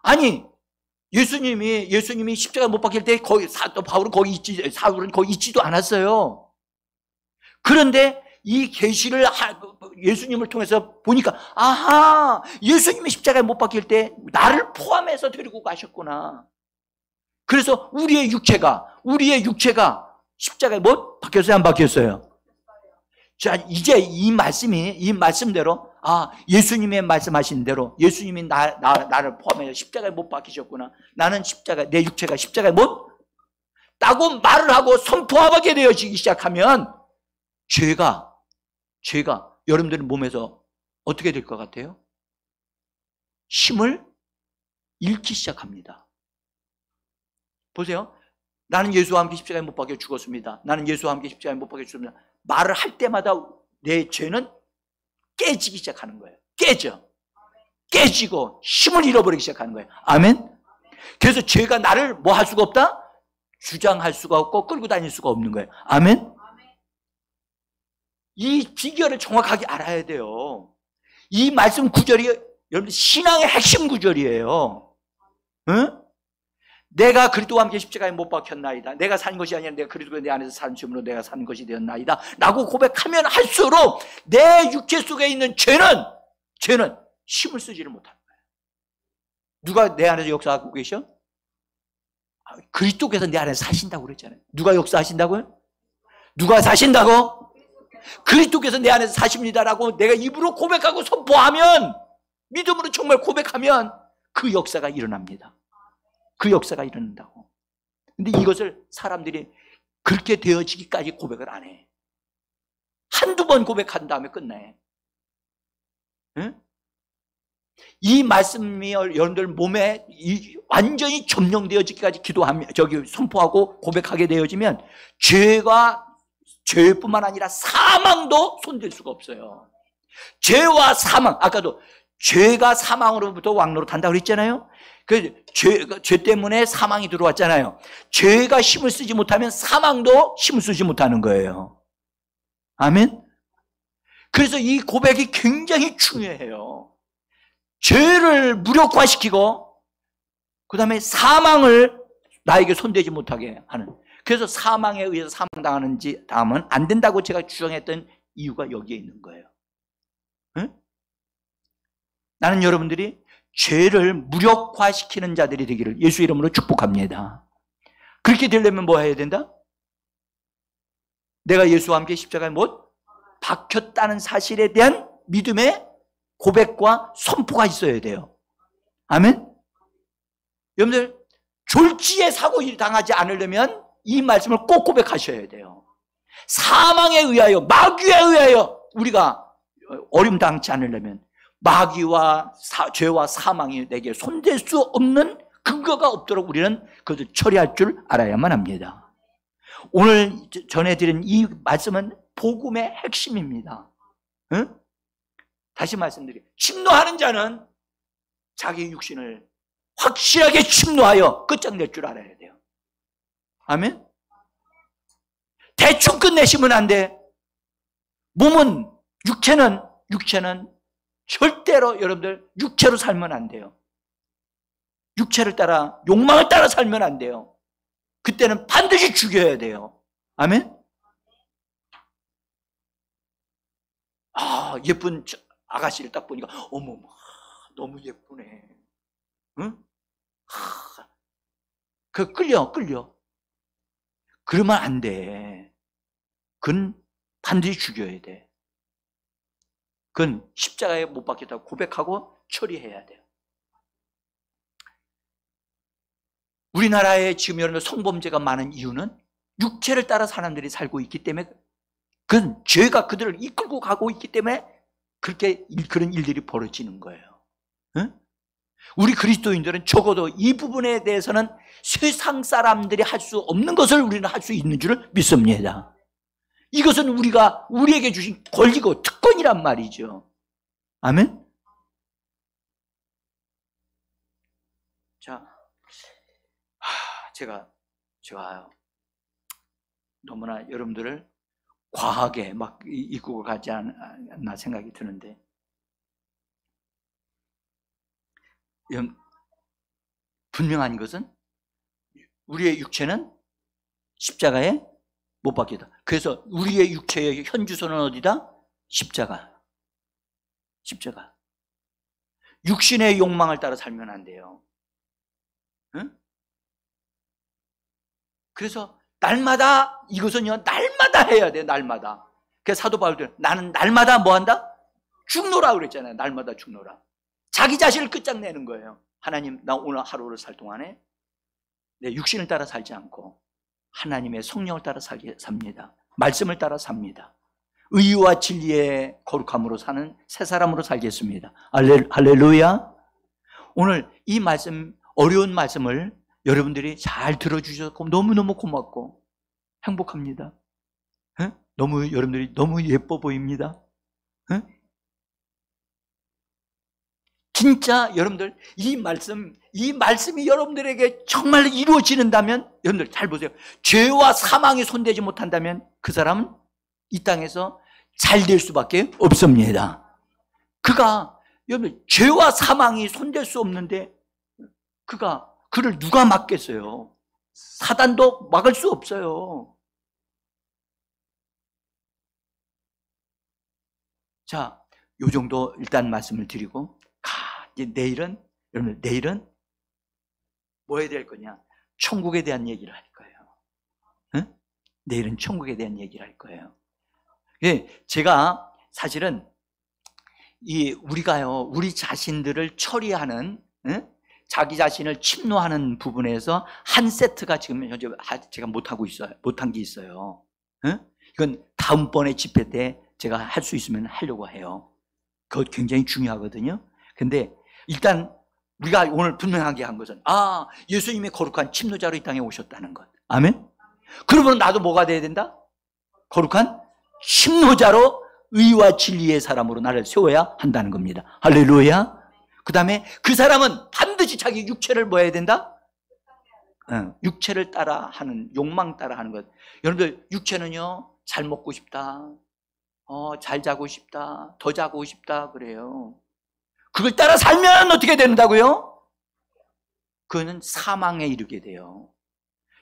아니, 예수님이 십자가에 못 박힐 때 사울은 거기 있지도 않았어요. 그런데 이 계시를 예수님을 통해서 보니까 아하, 예수님이 십자가에 못 박힐 때 나를 포함해서 데리고 가셨구나. 그래서 우리의 육체가 십자가에 못 박혔어요, 안 박혔어요? 자, 이제 이 말씀대로, 예수님의 말씀하신 대로 예수님이 나를 포함해서 십자가에 못 박히셨구나. 나는 내 육체가 십자가에 못 따고 말을 하고 선포하게 되어지기 시작하면 죄가 여러분들 몸에서 어떻게 될 것 같아요? 힘을 잃기 시작합니다. 보세요. 나는 예수와 함께 십자가에 못 박혀 죽었습니다. 나는 예수와 함께 십자가에 못 박혀 죽었습니다. 말을 할 때마다 내 죄는 깨지기 시작하는 거예요. 깨지고 힘을 잃어버리기 시작하는 거예요. 아멘? 그래서 죄가 나를 뭐 할 수가 없다? 주장할 수가 없고 끌고 다닐 수가 없는 거예요. 아멘? 이 비결을 정확하게 알아야 돼요. 이 말씀 구절이 여러분 신앙의 핵심 구절이에요. 응? 내가 그리스도와 함께 십자가에 못 박혔나이다. 내가 산 것이 아니라 내가 그리스도가 내 안에서 사는 힘으로 내가 산 것이 되었나이다 라고 고백하면 할수록 내 육체 속에 있는 죄는 힘을 쓰지를 못하는 거예요. 누가 내 안에서 역사하고 계셔? 그리스도께서 내 안에서 사신다고 그랬잖아요. 누가 역사하신다고요? 누가 사신다고? 그리스도께서 내 안에서 사십니다라고 내가 입으로 고백하고 선포하면, 믿음으로 정말 고백하면 그 역사가 일어납니다. 그 역사가 일어난다고. 근데 이것을 사람들이 그렇게 되어지기까지 고백을 안 해. 한두 번 고백한 다음에 끝내. 응? 이 말씀이 여러분들 몸에 완전히 점령되어지기까지 선포하고 고백하게 되어지면 죄뿐만 아니라 사망도 손댈 수가 없어요. 죄와 사망, 아까도 죄가 사망으로부터 왕노로 탄다고 그랬잖아요. 죄 때문에 사망이 들어왔잖아요. 죄가 힘을 쓰지 못하면 사망도 힘을 쓰지 못하는 거예요. 아멘? 그래서 이 고백이 굉장히 중요해요. 죄를 무력화시키고 그 다음에 사망을 나에게 손대지 못하게 하는. 그래서 사망에 의해서 사망당하는지 다음은 안 된다고 제가 주장했던 이유가 여기에 있는 거예요. 응? 나는 여러분들이 죄를 무력화시키는 자들이 되기를 예수 이름으로 축복합니다. 그렇게 되려면 뭐 해야 된다? 내가 예수와 함께 십자가에 못 박혔다는 사실에 대한 믿음의 고백과 선포가 있어야 돼요. 아멘? 여러분들, 졸지에 사고를 당하지 않으려면 이 말씀을 꼭 고백하셔야 돼요. 사망에 의하여, 마귀에 의하여 우리가 어려움 당치 않으려면 마귀와 죄와 사망이 내게 손댈 수 없는 근거가 없도록 우리는 그것을 처리할 줄 알아야만 합니다. 오늘 전해드린 이 말씀은 복음의 핵심입니다. 응? 다시 말씀드려요. 침노하는 자는 자기 육신을 확실하게 침노하여 끝장낼 줄 알아야 돼요. 아멘? 대충 끝내시면 안 돼. 몸은, 육체는 절대로 여러분들 육체로 살면 안 돼요. 육체를 따라, 욕망을 따라 살면 안 돼요. 그때는 반드시 죽여야 돼요. 아멘? 예쁜 아가씨를 딱 보니까, 어머, 너무 예쁘네. 응? 끌려. 그러면 안 돼. 그건 반드시 죽여야 돼. 그건 십자가에 못 박혔다고 고백하고 처리해야 돼요. 우리나라에 지금 여러분 성범죄가 많은 이유는 육체를 따라 사람들이 살고 있기 때문에, 그건 죄가 그들을 이끌고 가고 있기 때문에 그런 일들이 벌어지는 거예요. 응? 우리 그리스도인들은 적어도 이 부분에 대해서는 세상 사람들이 할 수 없는 것을 우리는 할 수 있는 줄 믿습니다. 이것은 우리에게 주신 권리고 특권이란 말이죠. 아멘? 자, 제가 너무나 여러분들을 과하게 막 이끌고 가지 않나 생각이 드는데, 분명한 것은 우리의 육체는 십자가에 못 박히다. 그래서 우리의 육체의 현주소는 어디다? 십자가. 육신의 욕망을 따라 살면 안 돼요. 응? 그래서 날마다, 이것은요, 날마다 해야 돼요. 날마다. 그래서 사도 바울도 나는 날마다 뭐 한다? 죽노라 그랬잖아요. 날마다 죽노라. 자기 자신을 끝장내는 거예요. 하나님, 나 오늘 하루를 살 동안에 내 육신을 따라 살지 않고 하나님의 성령을 따라 삽니다. 말씀을 따라 삽니다. 의와 진리의 거룩함으로 사는 새 사람으로 살겠습니다. 할렐루야. 오늘 이 말씀, 어려운 말씀을 여러분들이 잘 들어주셔서 너무너무 고맙고 행복합니다. 에? 여러분들이 너무 예뻐 보입니다. 에? 진짜 여러분들 이 말씀이 여러분들에게 정말 이루어지는다면, 여러분들 잘 보세요. 죄와 사망이 손대지 못한다면 그 사람은 이 땅에서 잘 될 수밖에 없습니다. 여러분, 죄와 사망이 손댈 수 없는데 그를 누가 막겠어요? 사단도 막을 수 없어요. 자, 요 정도 일단 말씀을 드리고, 이제 여러분, 내일은 뭐 해야 될 거냐? 천국에 대한 얘기를 할 거예요. 응? 내일은 천국에 대한 얘기를 할 거예요. 제가 사실은 우리가요, 우리 자신들을 처리하는, 응? 자기 자신을 침노하는 부분에서 한 세트가 지금 현재 제가 못한 게 있어요. 응? 이건 다음번에 집회 때 제가 할 수 있으면 하려고 해요. 그거 굉장히 중요하거든요. 근데 일단 우리가 오늘 분명하게 한 것은, 예수님이 거룩한 침노자로 이 땅에 오셨다는 것. 아멘? 그러면 나도 뭐가 돼야 된다? 거룩한 침노자로 의와 진리의 사람으로 나를 세워야 한다는 겁니다. 할렐루야. 그 다음에 그 사람은 반드시 자기 육체를 뭐 해야 된다? 육체를 따라하는, 욕망 따라하는 것. 여러분들, 육체는요, 잘 먹고 싶다, 잘 자고 싶다, 더 자고 싶다 그래요. 그걸 따라 살면 어떻게 된다고요? 그거는 사망에 이르게 돼요.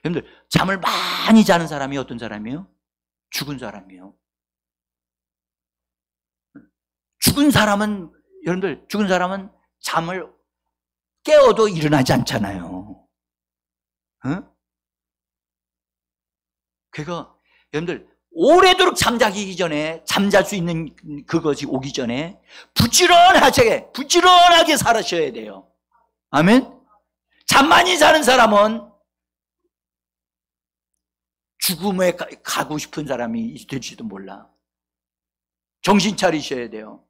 여러분들, 잠을 많이 자는 사람이 어떤 사람이에요? 죽은 사람이에요. 죽은 사람은 잠을 깨워도 일어나지 않잖아요. 어? 그러니까 여러분들 오래도록 잠자기 전에, 잠잘 수 있는 그것이 오기 전에 부지런하게 살아셔야 돼요. 아멘? 잠 많이 자는 사람은 죽음에 가고 싶은 사람이 될지도 몰라. 정신 차리셔야 돼요.